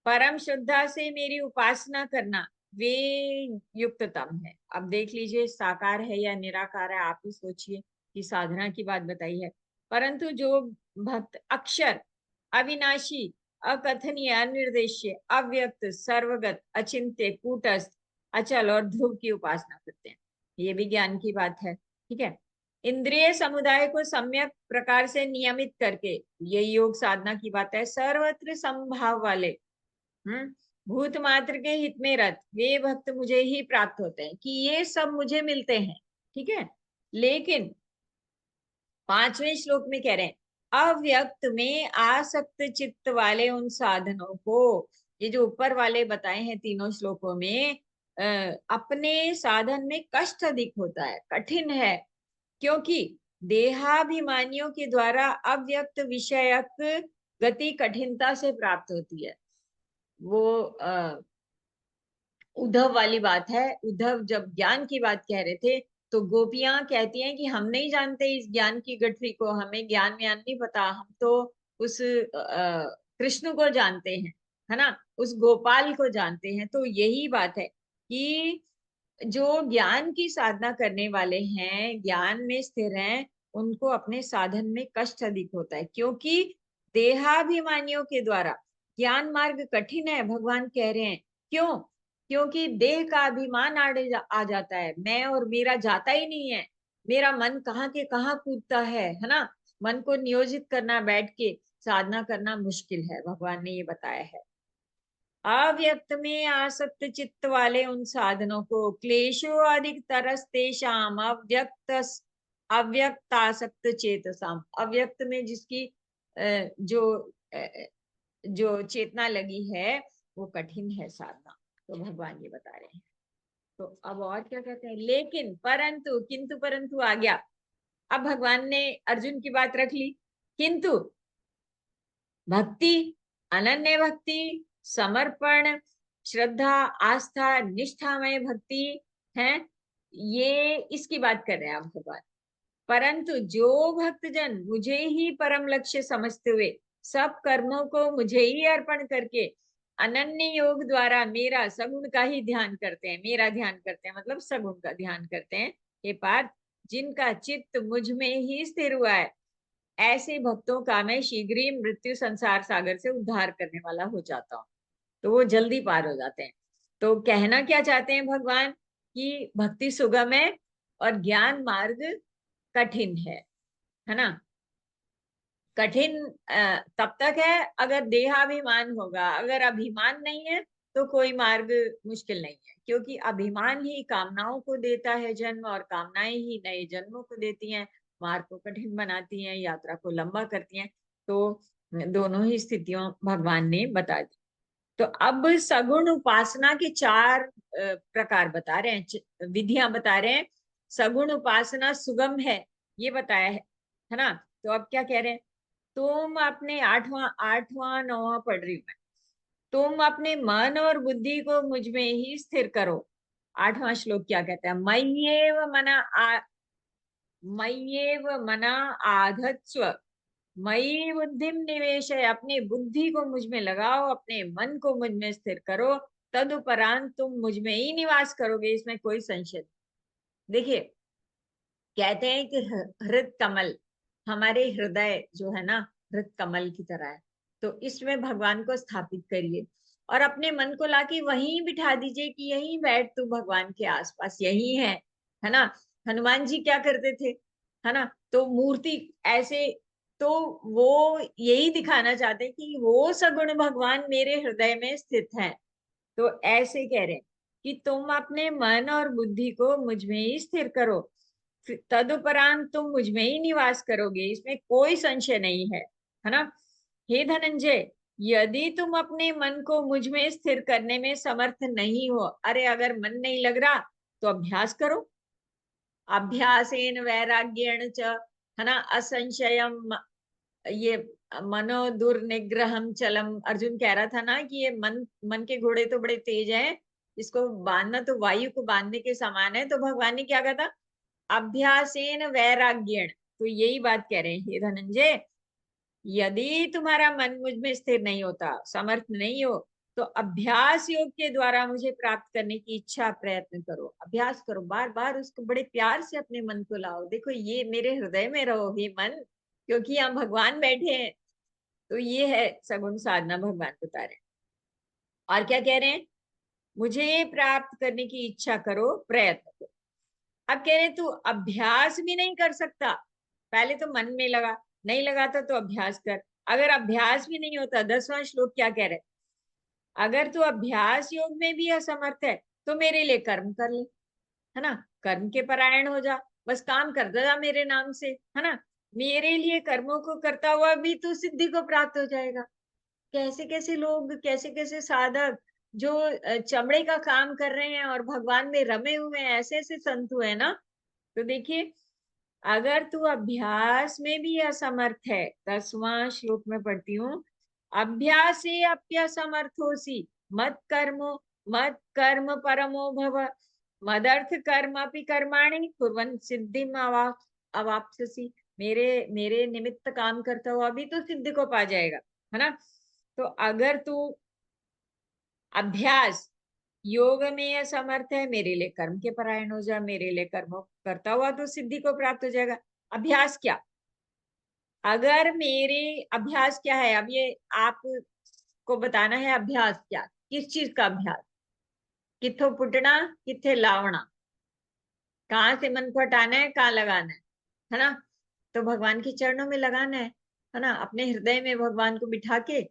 परम श्रद्धा से मेरी उपासना करना, वे युक्ततम है। अब देख लीजिए साकार है या निराकार है, आप ही सोचिए कि साधना की बात बताई है। परंतु जो भक्त अक्षर अविनाशी अकथनीय अनिर्देश्य अव्यक्त सर्वगत अचिंत्य कूटस्थ अचल और ध्रुव की उपासना करते हैं, ये भी ज्ञान की बात है। ठीक है, इंद्रिय समुदाय को सम्यक प्रकार से नियमित करके, ये योग साधना की बात है, सर्वत्र संभाव वाले भूत मात्र के हित में रत वे भक्त मुझे ही प्राप्त होते हैं, कि ये सब मुझे मिलते हैं। ठीक है, लेकिन 5वें श्लोक में कह रहे हैं अव्यक्त में आसक्त चित्त वाले उन साधनों को ये जो ऊपर वाले बताए हैं तीनों श्लोकों में, अपने साधन में कष्ट अधिक होता है, कठिन है, क्योंकि देहाभिमानियों के द्वारा अव्यक्त विषयक गति कठिनता से प्राप्त होती है। वो उद्धव वाली बात है। उद्धव जब ज्ञान की बात कह रहे थे तो गोपियां कहती हैं कि हम नहीं जानते इस ज्ञान की गठरी को, हमें ज्ञान व्यान नहीं पता, हम तो उस कृष्ण को जानते हैं, है ना, उस गोपाल को जानते हैं। तो यही बात है कि जो ज्ञान की साधना करने वाले हैं, ज्ञान में स्थिर हैं, उनको अपने साधन में कष्ट अधिक होता है, क्योंकि देहाभिमानियों के द्वारा ज्ञान मार्ग कठिन है, भगवान कह रहे हैं। क्यों? क्योंकि देह का अभिमान आ जाता है, मैं और मेरा जाता ही नहीं है, मेरा मन कहाँ के कहाँ कूदता है ना। मन को नियोजित करना, बैठ के साधना करना मुश्किल है, भगवान ने ये बताया है। अव्यक्त में आसक्त चित्त वाले उन साधनों को क्लेशो अधिक तरस्तेषाम अव्यक्त अव्यक्तासक्त चेतसाम, अव्यक्त में जिसकी जो चेतना लगी है वो कठिन है साधना। तो भगवान ये बता रहे हैं। तो अब और क्या कहते हैं, लेकिन परंतु, किंतु परंतु आ गया। अब भगवान ने अर्जुन की बात रख ली, किंतु भक्ति, अनन्य भक्ति, समर्पण, श्रद्धा, आस्था, निष्ठामय भक्ति है, ये इसकी बात कर रहे हैं आप भगवान। परंतु जो भक्तजन मुझे ही परम लक्ष्य समझते हुए सब कर्मों को मुझे ही अर्पण करके अनन्य योग द्वारा मेरा सगुण का ही ध्यान करते हैं, मेरा ध्यान करते हैं मतलब सगुण का ध्यान करते हैं, हे पार्थ, जिनका चित्त मुझ में ही स्थिर हुआ है, ऐसे भक्तों का मैं शीघ्र ही मृत्यु संसार सागर से उद्धार करने वाला हो जाता हूँ। तो वो जल्दी पार हो जाते हैं। तो कहना क्या चाहते हैं भगवान, कि भक्ति सुगम है और ज्ञान मार्ग कठिन है ना। कठिन तब तक है अगर देहाभिमान होगा, अगर अभिमान नहीं है तो कोई मार्ग मुश्किल नहीं है, क्योंकि अभिमान ही कामनाओं को देता है जन्म, और कामनाएं ही नए जन्मों को देती हैं, मार्ग को कठिन बनाती हैं, यात्रा को लंबा करती हैं। तो दोनों ही स्थितियों भगवान ने बता दी। तो अब सगुण उपासना के 4 प्रकार बता रहे हैं, विधियां बता रहे हैं। सगुण उपासना सुगम है ये बताया है ना। तो अब क्या कह रहे हैं, तुम अपने 8वां 9वां पढ़ रही हूं मैं, तुम अपने मन और बुद्धि को मुझ में ही स्थिर करो। 8वां श्लोक क्या कहता है, मय्येव मना आधत्स्व मयि बुद्धिम निवेशय, अपनी बुद्धि को मुझ में लगाओ, अपने मन को मुझ में स्थिर करो, तदुपरांत तुम मुझ में ही निवास करोगे, इसमें कोई संशय नहीं। देखिए, कहते हैं कि हृद कमल, हमारे हृदय जो है ना हृद कमल की तरह है, तो इसमें भगवान को स्थापित करिए और अपने मन को लाके वहीं बिठा दीजिए कि यहीं बैठ तू भगवान के आसपास, यही है ना। हनुमान जी क्या करते थे, है ना, तो मूर्ति ऐसे, तो वो यही दिखाना चाहते कि वो सगुण भगवान मेरे हृदय में स्थित है। तो ऐसे कह रहे हैं कि तुम अपने मन और बुद्धि को मुझ में ही स्थिर करो, तदुपरांत तुम मुझ में ही निवास करोगे, इसमें कोई संशय नहीं है ना। हे धनंजय, यदि तुम अपने मन को मुझ में स्थिर करने में समर्थ नहीं हो, अरे अगर मन नहीं लग रहा तो अभ्यास करो, अभ्यासेन वैराग्येण च, है ना, असंशयम, ये मनो दुर्निग्रहम चलम। अर्जुन कह रहा था ना कि ये मन के घोड़े तो बड़े तेज हैं, इसको बांधना तो वायु को बांधने के समान है। तो भगवान ने क्या कहा था, अभ्यासेन वैराग्येण। तो यही बात कह रहे हैं, हे धनंजय, यदि तुम्हारा मन मुझ में स्थिर नहीं होता, समर्थ नहीं हो, तो अभ्यास योग के द्वारा मुझे प्राप्त करने की इच्छा, प्रयत्न करो, अभ्यास करो, बार बार उसको बड़े प्यार से अपने मन को लाओ, देखो ये मेरे हृदय में रहो हे मन, क्योंकि यहाँ भगवान बैठे हैं। तो ये है सगुण साधना, भगवान बता रहे हैं। और क्या कह रहे हैं, मुझे प्राप्त करने की इच्छा करो, प्रयत्न करो। अब कह रहे तू अभ्यास भी नहीं कर सकता, पहले तो मन में लगा, नहीं लगाता तो अभ्यास कर। अगर अभ्यास भी नहीं होता, 10वां श्लोक क्या कह रहे, अगर तू अभ्यास योग में भी असमर्थ है तो मेरे लिए कर्म कर ले, है ना, कर्म के परायण हो जा, बस काम करता जा मेरे नाम से, है ना, मेरे लिए कर्मों को करता हुआ भी तू सिद्धि को प्राप्त हो जाएगा। कैसे कैसे लोग, कैसे कैसे साधक जो चमड़े का काम कर रहे हैं और भगवान में रमे हुए हैं, ऐसे ऐसे संत हुए ना। तो देखिए, अगर तू अभ्यास में भी असमर्थ है, 10वां श्लोक में पढ़ती हूँ, अभ्यासे अप्यसमर्थोसी मत कर्म परमो भव मदर्थ कर्म अपि कर्माणि कुर्वन् सिद्धिम अवाप्स्यसि। मेरे मेरे निमित्त काम करता हुआ भी तो सिद्धि को पा जाएगा, है ना। तो अगर तू अभ्यास योग में असमर्थ है, मेरे लिए कर्म के परायण हो जा, मेरे लिए कर्म करता हुआ तो सिद्धि को प्राप्त हो जाएगा। अभ्यास क्या, अगर मेरे अभ्यास क्या है, अब ये आपको बताना है अभ्यास क्या, किस चीज का अभ्यास, किथो पुटना किथे लावना, कहाँ से मन को हटाना है, कहाँ लगाना है ना। तो भगवान के चरणों में लगाना है ना, अपने हृदय में भगवान को बिठा के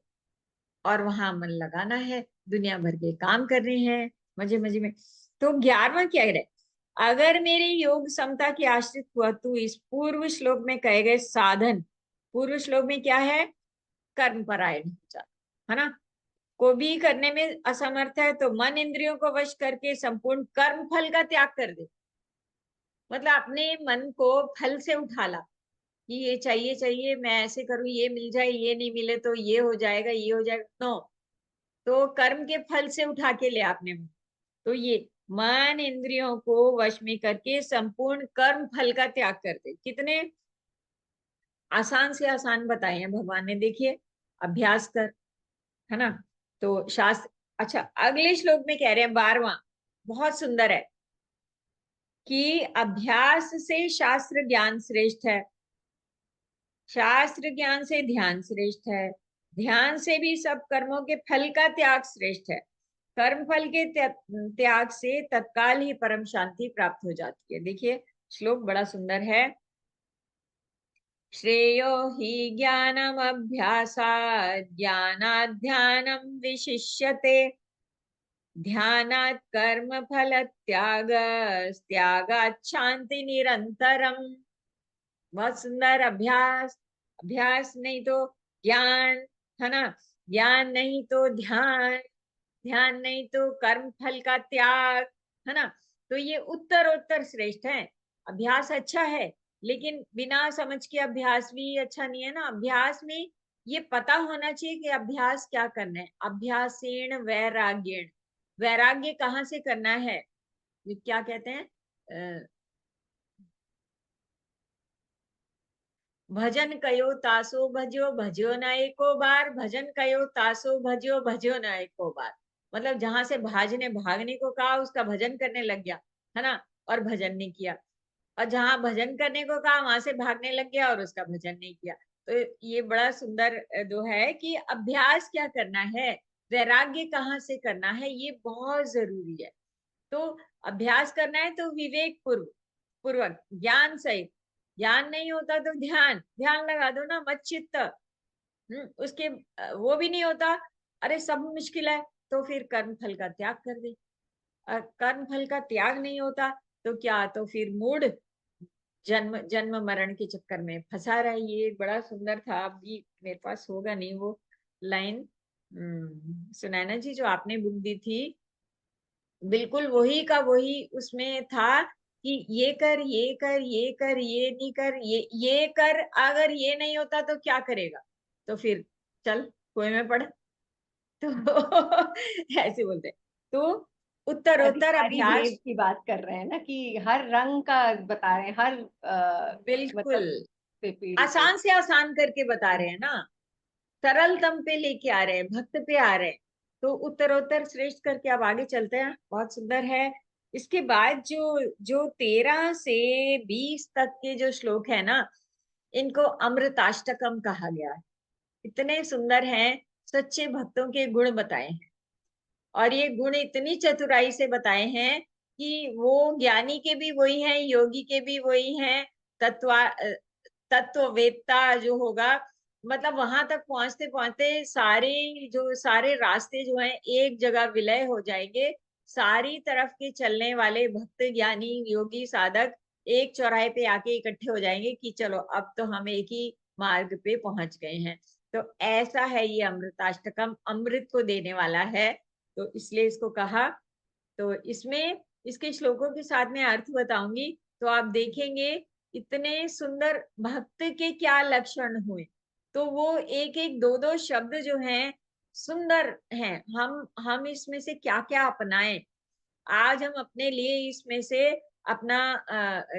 और वहां मन लगाना है। दुनिया भर के काम कर रहे हैं मजे मजे में। तो 11वां क्या है, अगर मेरे योग समता के आश्रित हुआ तो इस पूर्व श्लोक में कहे गए साधन, पूर्व श्लोक में क्या है, कर्म परायण हो जा, है ना। को भी करने में असमर्थ है तो मन इंद्रियों को वश करके संपूर्ण कर्म फल का त्याग कर दे। मतलब अपने मन को फल से उठा ला कि ये चाहिए चाहिए, मैं ऐसे करूं, ये मिल जाए, ये नहीं मिले तो ये हो जाएगा, ये हो जाएगा, नो। तो कर्म के फल से उठा के ले आपने। तो ये मन इंद्रियों को वश में करके संपूर्ण कर्म फल का त्याग कर दे। कितने आसान से आसान बताए हैं भगवान ने, देखिए, अभ्यास कर, है ना। तो शास्त्र, अच्छा अगले श्लोक में कह रहे हैं 12वां, बहुत सुंदर है, कि अभ्यास से शास्त्र ज्ञान श्रेष्ठ है, शास्त्र ज्ञान से ध्यान श्रेष्ठ है, ध्यान से भी सब कर्मों के फल का त्याग श्रेष्ठ है, कर्म फल के त्याग से तत्काल ही परम शांति प्राप्त हो जाती है। देखिए श्लोक बड़ा सुंदर है, श्रेयो हि ज्ञानम अभ्यासात् ज्ञानात् ध्यानम विशिष्यते ध्यानात् कर्म फल त्याग त्यागात् शांति निरंतरम। बहुत सुंदर। अभ्यास, अभ्यास नहीं तो ज्ञान, है ना, ज्ञान नहीं तो ध्यान, ध्यान नहीं तो कर्म फल का त्याग, है ना। तो ये उत्तरोत्तर श्रेष्ठ है। अभ्यास अच्छा है, लेकिन बिना समझ के अभ्यास भी अच्छा नहीं है ना। अभ्यास में ये पता होना चाहिए कि अभ्यास क्या करना है। अभ्यासेण वैराग्येण, वैराग्य कहाँ से करना है, ये क्या कहते हैं, भजन कयो तासो भजो भजो न एको बार, भजन कयो तासो भजो भजो न एको बार। मतलब जहां से भागने को कहा उसका भजन करने लग गया, है ना, और भजन नहीं किया। और जहां भजन करने को कहा वहां से भागने लग गया और उसका भजन नहीं किया। तो ये बड़ा सुंदर दो है कि अभ्यास क्या करना है, वैराग्य कहाँ से करना है, ये बहुत जरूरी है। तो अभ्यास करना है तो विवेक पूर्वक ज्ञान सहित, ज्ञान नहीं होता तो ध्यान, ध्यान लगा दो ना, मत चित्त। उसके वो भी नहीं होता, अरे सब मुश्किल है, तो फिर कर्म फल का त्याग कर दे। कर्म फल का त्याग नहीं होता तो क्या, तो फिर मूड जन्म जन्म मरण के चक्कर में फंसा रहा है। ये बड़ा सुंदर था, अभी मेरे पास होगा नहीं वो लाइन। सुनैना जी जो आपने बुक दी थी, बिल्कुल वही का वही उसमें था कि ये कर, ये कर, ये कर, ये नहीं कर, ये कर, अगर ये नहीं होता तो क्या करेगा, तो फिर चल कुएं में पड़। तो ऐसे बोलते हैं। तो उत्तरोत्तर अधिकारी भेद अभ्यास, की बात कर रहे हैं ना, कि हर रंग का बता रहे हैं, हर बिल्कुल मतलब पे पीढ़ी पे। आसान से आसान करके बता रहे हैं ना, सरलतम पे लेके आ रहे हैं, भक्त पे आ रहे हैं। तो उत्तरोत्तर श्रेष्ठ करके अब आगे चलते हैं, बहुत सुंदर है। इसके बाद जो जो 13 से 20 तक के जो श्लोक है ना, इनको अमृताष्टकम कहा गया है। इतने सुंदर हैं, सच्चे भक्तों के गुण बताए हैं। और ये गुण इतनी चतुराई से बताए हैं कि वो ज्ञानी के भी वही हैं, योगी के भी वही हैं, तत्ववेत्ता जो होगा, मतलब वहां तक पहुंचते पहुंचते सारे जो सारे रास्ते जो हैं एक जगह विलय हो जाएंगे। सारी तरफ के चलने वाले भक्त ज्ञानी योगी साधक एक चौराहे पे आके इकट्ठे हो जाएंगे कि चलो अब तो हम एक ही मार्ग पे पहुंच गए हैं। तो ऐसा है ये अमृताष्टकम, अमृत को देने वाला है, तो इसलिए इसको कहा। तो इसमें इसके श्लोकों के साथ में अर्थ बताऊंगी, तो आप देखेंगे इतने सुंदर भक्त के क्या लक्षण हुए। तो वो एक एक दो दो शब्द जो हैं सुंदर हैं। हम इसमें से क्या क्या अपनाएं। आज हम अपने लिए इसमें से अपना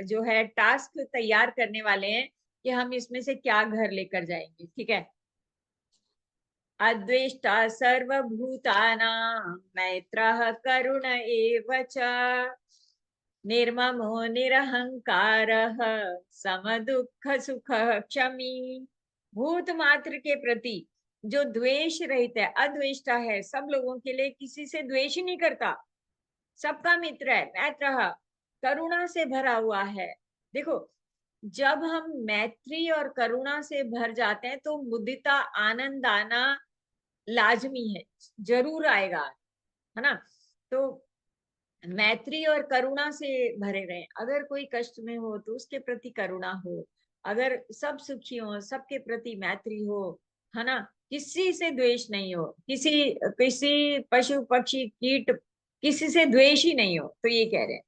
जो है टास्क तैयार करने वाले हैं कि हम इसमें से क्या घर लेकर जाएंगे। ठीक है। अद्वेष्टा सर्वभूतानां मैत्रः करुण एव च निर्ममो निरहंकारः समदुःख सुख क्षमी। भूत मात्र के प्रति जो द्वेष रहित है, अद्वेष्टा है, सब लोगों के लिए किसी से द्वेष ही नहीं करता, सबका मित्र है, मैत्रः करुणा से भरा हुआ है। देखो, जब हम मैत्री और करुणा से भर जाते हैं तो मुदिता, आनंद आना लाजमी है, जरूर आएगा, है ना। तो मैत्री और करुणा से भरे रहें। अगर कोई कष्ट में हो तो उसके प्रति करुणा हो, अगर सब सुखी हो सबके प्रति मैत्री हो, है ना। किसी से द्वेष नहीं हो, किसी किसी पशु पक्षी कीट किसी से द्वेष ही नहीं हो। तो ये कह रहे हैं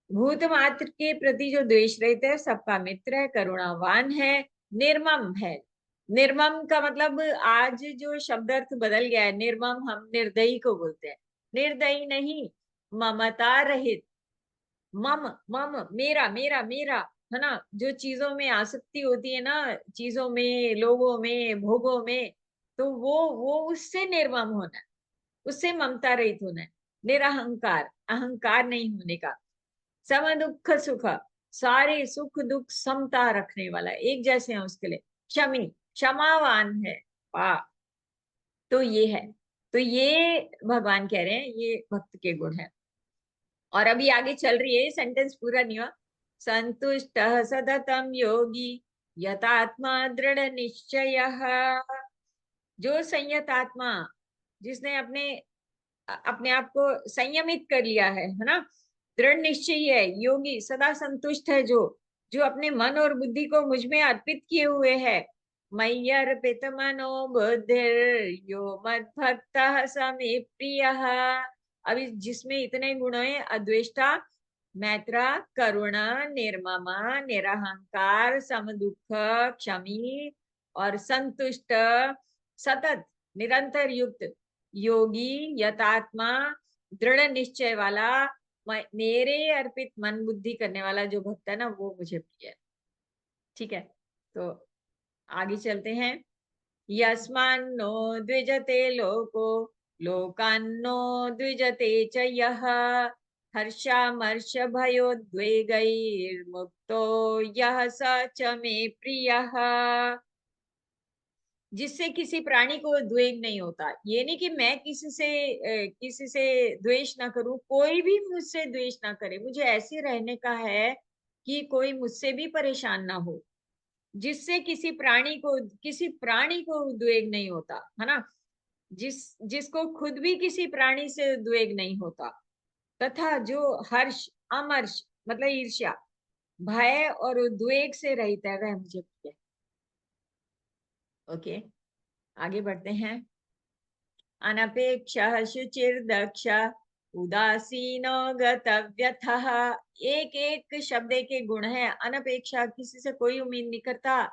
भूत मात्र के प्रति जो द्वेष रहता है, सबका मित्र है, करुणावान है, निर्मम है। निर्मम का मतलब आज जो शब्द अर्थ बदल गया है, निर्मम हम निर्दयी को बोलते हैं, निर्दयी नहीं, ममता रहित। मम मम मेरा मेरा मेरा, है ना। जो चीजों में आसक्ति होती है ना, चीजों में, लोगों में, भोगों में, तो वो उससे निर्मम होना है, उससे ममता रहित होना है। निरहंकार, अहंकार नहीं होने का। सम दुख सुख, सारे सुख दुख समता रखने वाला, एक जैसे हैं उसके लिए। क्षमी, क्षमावान है। वाह। तो ये है, तो ये भगवान कह रहे हैं ये भक्त के गुण है। और अभी आगे चल रही है, सेंटेंस पूरा नहीं हुआ। संतुष्ट सततम योगी यतात्मा दृढ़ निश्चय। जो संयत आत्मा, जिसने अपने अपने आप को संयमित कर लिया है ना, दृढ़ निश्चयी है, योगी, सदा संतुष्ट है, जो जो अपने मन और बुद्धि को मुझ में अर्पित किए हुए है। मयि अर्पित मनो बुद्धिर यो मद भक्तः स मे प्रियः। अभी जिसमें इतने गुण है, अद्वेष्टा, मैत्रा, करुणा, निर्ममा, निरहंकार, समदुख, क्षमी और संतुष्ट, सतत निरंतर युक्त, योगी, यतात्मा, दृढ़ निश्चय वाला, मेरे अर्पित मन बुद्धि करने वाला जो भक्त है ना, वो मुझे प्रिय है। ठीक है। तो आगे चलते हैं। यस्मान्नो द्विजते लोको लोकान्नो द्विजते च यः हर्षामर्ष भयोद्वेगैर्मुक्तो यः स च मे प्रियः। जिससे किसी प्राणी को द्वेग नहीं होता। ये नहीं कि मैं किसी से द्वेष ना करूं, कोई भी मुझसे द्वेष ना करे, मुझे ऐसे रहने का है कि कोई मुझसे भी परेशान ना हो। जिससे किसी प्राणी को उद्वेग नहीं होता, है ना। जिसको खुद भी किसी प्राणी से उद्वेग नहीं होता, तथा जो हर्ष, अमर्ष मतलब ईर्ष्या, भय और उद्वेग से रहित है, वह मुझे प्रिय है। ओके, आगे बढ़ते हैं। अनपेक्षः शुचिर्दक्ष उदासीनो गतव्यथः। एक एक शब्द के गुण है। अनपेक्षा, किसी से कोई उम्मीद नहीं करता,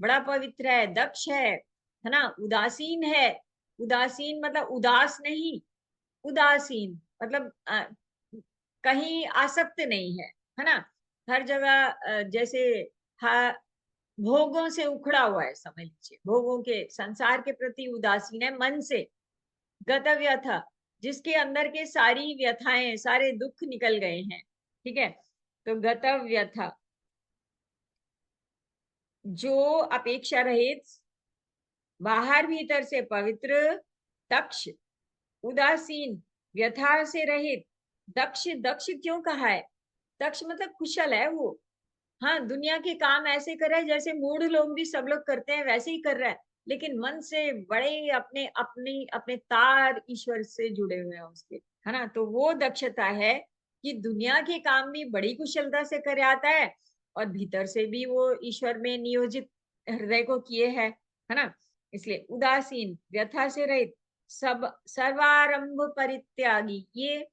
बड़ा पवित्र है, दक्ष है ना। उदासीन है, उदासीन मतलब उदास नहीं, उदासीन मतलब कहीं आसक्त नहीं है ना। हर जगह जैसे भोगों से उखड़ा हुआ है, समझ लीजिए, भोगों के संसार के प्रति उदासीन है मन से। गतव्यथा, जिसके अंदर के सारी व्यथाएं, सारे दुख निकल गए हैं। ठीक है। तो गतव्यथा, जो अपेक्षा रहित, बाहर भीतर से पवित्र, दक्ष, उदासीन, व्यथा से रहित। दक्ष, दक्ष क्यों कहा है? दक्ष मतलब कुशल है वो। हाँ, दुनिया के काम ऐसे कर रहा है जैसे मूढ़ लोग भी सब लोग करते हैं, वैसे ही कर रहा है, लेकिन मन से बड़े अपने अपने अपने तार ईश्वर से जुड़े हुए हैं उसके, है ना। तो वो दक्षता है कि दुनिया के काम भी बड़ी कुशलता से कर आता है, और भीतर से भी वो ईश्वर में नियोजित हृदय को किए है ना। इसलिए उदासीन, व्यथा से रहित, सब सर्वारंभ परित्यागी, ये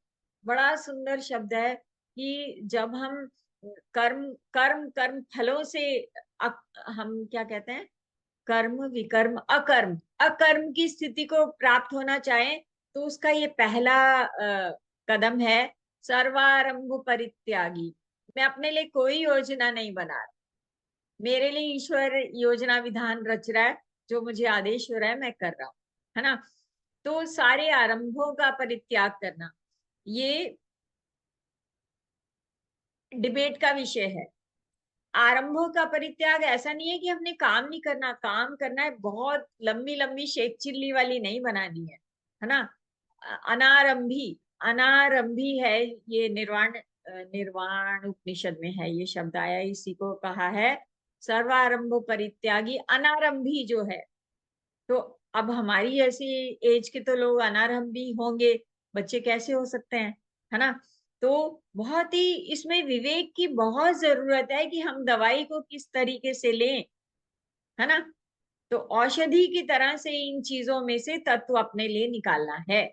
बड़ा सुंदर शब्द है कि जब हम कर्म कर्म कर्म फलों से हम क्या कहते हैं, कर्म विकर्म अकर्म, अकर्म की स्थिति को प्राप्त होना चाहे तो उसका ये पहला कदम है, सर्वारंभ परित्यागी। मैं अपने लिए कोई योजना नहीं बना रहा, मेरे लिए ईश्वर योजना विधान रच रहा है, जो मुझे आदेश हो रहा है मैं कर रहा हूँ, है ना। तो सारे आरंभों का परित्याग करना, ये डिबेट का विषय है। आरंभों का परित्याग ऐसा नहीं है कि हमने काम नहीं करना, काम करना है, बहुत लंबी लंबी शेख चिल्ली वाली नहीं बनानी है ना। अनारंभी, अनारंभी है ये निर्वाण, निर्वाण उपनिषद में है ये शब्द आया, इसी को कहा है सर्वारंभ परित्यागी, अनारंभी जो है। तो अब हमारी ऐसी एज के तो लोग अनारंभी होंगे, बच्चे कैसे हो सकते हैं, है ना। तो बहुत ही इसमें विवेक की बहुत जरूरत है कि हम दवाई को किस तरीके से लें, है ना। तो औषधि की तरह से इन चीजों में से तत्व अपने लिए निकालना है।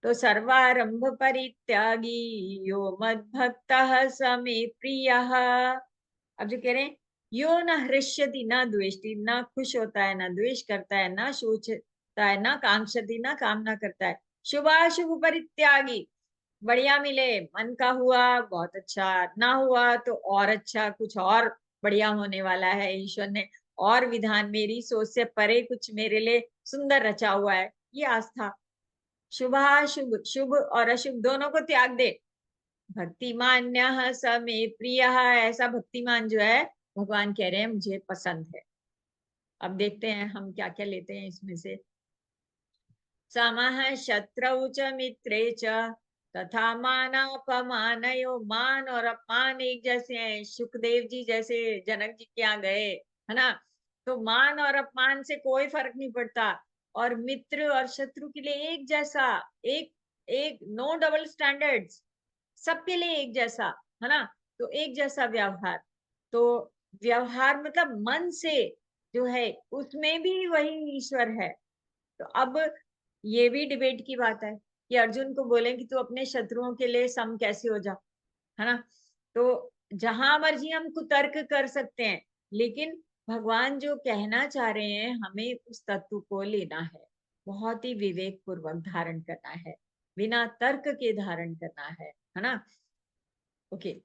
तो सर्वारंभ परित्यागी यो मद्भक्तः स मे प्रियः। अब जो कह रहे हैं, यो न हृष्यति न द्वेष्टि, न खुश होता है, न द्वेष करता है, न सोचता है, न कांक्षति, न कामना करता है, शुभाशुभ परित्यागी, बढ़िया मिले मन का हुआ बहुत अच्छा, ना हुआ तो और अच्छा, कुछ और बढ़िया होने वाला है, ईश्वर ने और विधान मेरी सोच से परे कुछ मेरे लिए सुंदर रचा हुआ है, ये आस्था। शुभाशुभ, शुभ और अशुभ दोनों को त्याग दे। भक्तिमान्यः स मे प्रियः, ऐसा भक्तिमान जो है भगवान कह रहे हैं मुझे पसंद है। अब देखते हैं हम क्या क्या लेते हैं इसमें से। समः शत्रौ च मित्रे च तथा मानापमानयो, मान और अपमान एक जैसे हैं, सुखदेव जी जैसे जनक जी के यहाँ गए, है ना। तो मान और अपमान से कोई फर्क नहीं पड़ता, और मित्र और शत्रु के लिए एक जैसा, एक एक नो डबल स्टैंडर्ड्स, सबके लिए एक जैसा, है ना। तो एक जैसा व्यवहार, तो व्यवहार मतलब मन से जो है उसमें भी वही ईश्वर है। तो अब ये भी डिबेट की बात है कि अर्जुन को बोले कि तू अपने शत्रुओं के लिए सम कैसे हो जा, है ना। तो जहां मर्जी हम कुतर्क कर सकते हैं, लेकिन भगवान जो कहना चाह रहे हैं हमें उस तत्व को लेना है, बहुत ही विवेक पूर्वक धारण करना है, बिना तर्क के धारण करना है ना। ओके।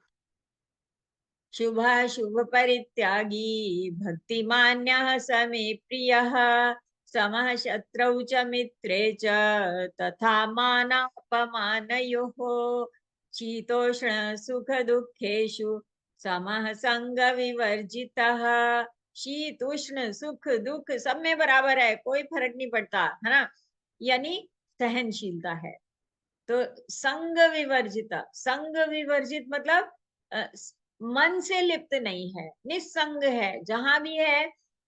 शुभाशुभ परित्यागी भक्तिमान्यः स मे प्रियः, समः शत्रौ च मित्रे च तथा मानापमानयोः, शीतोष्ण सुख दुःखेषु समः संग विवर्जितः। शीत उष्ण सुख दुख सब में बराबर है, कोई फर्क नहीं पड़ता, है ना, यानी सहनशीलता है। तो संग विवर्जित, संग विवर्जित मतलब मन से लिप्त नहीं है, निस्संग है, जहां भी है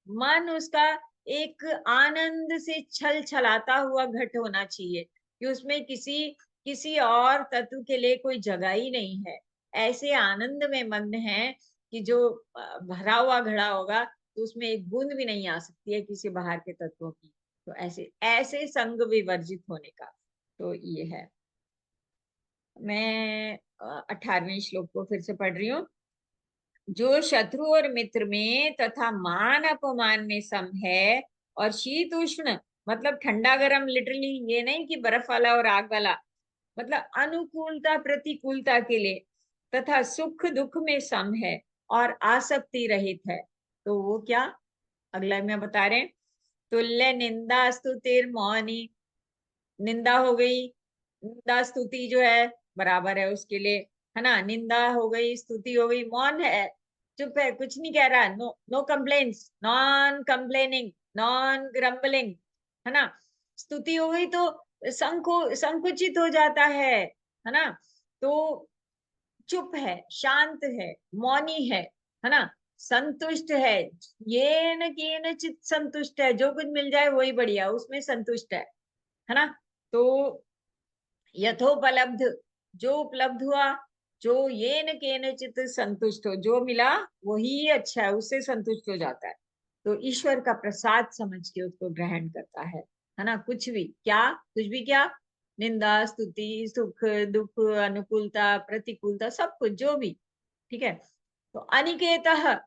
मन उसका एक आनंद से छल छलाता हुआ घट होना चाहिए, कि उसमें किसी और तत्व के लिए कोई जगह ही नहीं है। ऐसे आनंद में मग्न है कि जो भरा हुआ घड़ा होगा तो उसमें एक बूंद भी नहीं आ सकती है किसी बाहर के तत्वों की। तो ऐसे ऐसे संग विवर्जित होने का तो ये है। मैं 18वें श्लोक को फिर से पढ़ रही हूँ। जो शत्रु और मित्र में तथा मान अपमान में सम है, और शीत उष्ण मतलब ठंडा गरम, लिटरली ये नहीं कि बर्फ वाला और आग वाला, मतलब अनुकूलता प्रतिकूलता के लिए, तथा सुख दुख में सम है और आसक्ति रहित है। तो वो क्या, अगला में बता रहे हैं, तुल्य निंदा स्तुतिर मौनी, निंदा हो गई, निंदा स्तुति जो है बराबर है उसके लिए, है ना। निंदा हो गई, स्तुति हो गई, मौन है, चुप है, कुछ नहीं कह रहा, no no complains, non complaining, non grumbling, है ना। स्तुति हो गई तो संकुचित हो जाता है ना। तो चुप है, शांत है, मौनी है ना। संतुष्ट है, ये न केनचित संतुष्ट है, जो कुछ मिल जाए वही बढ़िया, उसमें संतुष्ट है ना। तो यथोपलब्ध, जो उपलब्ध हुआ, जो ये न केनचित संतुष्ट हो, जो मिला वही अच्छा है, उससे संतुष्ट हो जाता है। तो ईश्वर का प्रसाद समझ के उसको ग्रहण करता है ना। कुछ भी क्या, कुछ भी क्या, निंदा, स्तुति, सुख दुख, अनुकूलता प्रतिकूलता, सब कुछ जो भी, ठीक है। तो अनिकेतः,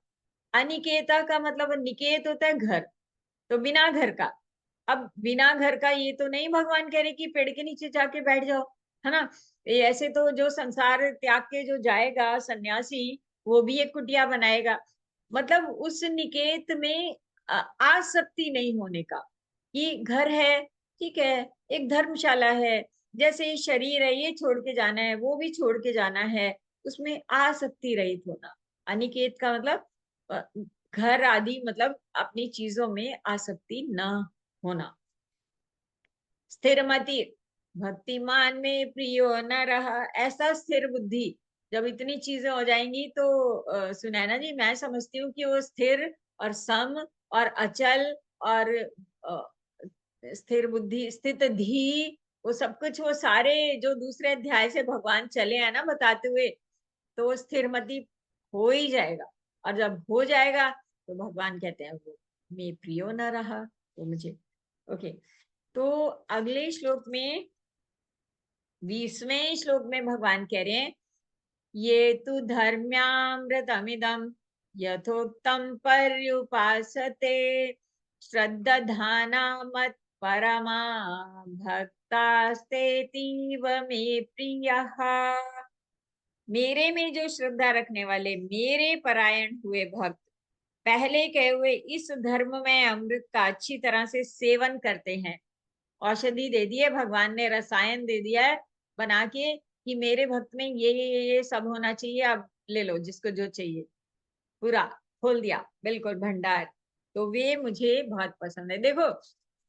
अनिकेता का मतलब निकेत होता है घर, तो बिना घर का। अब बिना घर का ये तो नहीं भगवान कह रहे कि पेड़ के नीचे जाके बैठ जाओ, है ना। ये ऐसे तो जो संसार त्याग के जो जाएगा सन्यासी, वो भी एक कुटिया बनाएगा। मतलब उस निकेत में आसक्ति नहीं होने का, कि घर है, ठीक है, एक धर्मशाला है, जैसे ये शरीर है ये छोड़ के जाना है, वो भी छोड़ के जाना है, उसमें आसक्ति रहित होना। अनिकेत का मतलब अ, घर आदि, मतलब अपनी चीजों में आसक्ति न होना। स्थिरमति, भक्तिमान में प्रियो न रहा, ऐसा स्थिर बुद्धि। जब इतनी चीजें हो जाएंगी तो सुनैना जी, मैं समझती हूँ कि वो स्थिर और सम और अचल और अ, स्थिर बुद्धि, स्थित धी, वो सब कुछ, वो सारे जो दूसरे अध्याय से भगवान चले हैं ना बताते हुए, तो वो स्थिरमति हो ही जाएगा। और जब हो जाएगा तो भगवान कहते हैं वो मैं प्रियो न रहा, तो मुझे ओके। तो अगले श्लोक में, 20वें श्लोक में भगवान कह रहे हैं, ये तु धर्म्यामृतमिदं यथोक्तं पर्युपासते श्रद्धाना मत परमा भक्तास्तेतीव मे प्रियः। मेरे में जो श्रद्धा रखने वाले, मेरे परायण हुए भक्त, पहले कहे हुए इस धर्म में अमृत का अच्छी तरह से सेवन करते हैं। औषधि दे दी है भगवान ने, रसायन दे दिया है बना के कि मेरे भक्त में ये सब होना चाहिए, अब ले लो जिसको जो चाहिए, पूरा खोल दिया बिल्कुल भंडार। तो वे मुझे बहुत पसंद है। देखो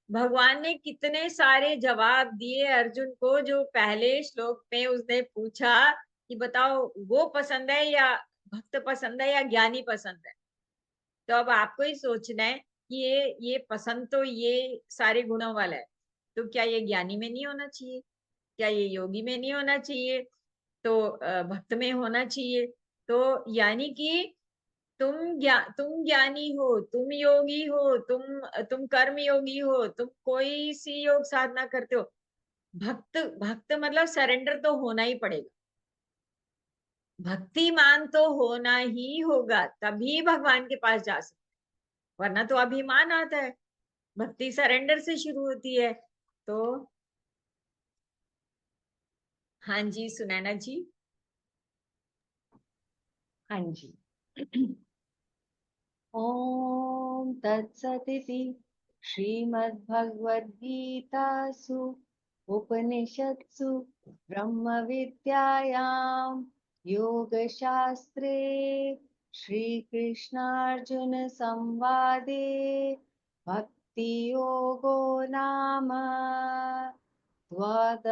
भगवान ने कितने सारे जवाब दिए अर्जुन को, जो पहले श्लोक में उसने पूछा कि बताओ वो पसंद है या भक्त पसंद है या ज्ञानी पसंद है। तो अब आपको ही सोचना है कि ये पसंद तो ये सारे गुणों वाला है, तो क्या ये ज्ञानी में नहीं होना चाहिए, क्या ये योगी में नहीं होना चाहिए, तो भक्त में होना चाहिए। तो यानी कि तुम ज्ञानी हो, तुम योगी हो, तुम कर्म योगी हो, तुम कोई सी योग साधना करते हो, भक्त, भक्त मतलब सरेंडर तो होना ही पड़ेगा, भक्तिमान तो होना ही होगा, तभी भगवान के पास जा सकते, वरना तो अभिमान आता है। भक्ति सरेंडर से शुरू होती है। तो हाँ जी सुनैना जी। हाँ जी। ओम तत्सदिति श्रीमद्भगवद्गीतासु उपनिषत्सु ब्रह्मविद्यायां योगशास्त्रे श्रीकृष्णार्जुन संवादे भक्तियोगो नाम द्वादशोऽध्याय।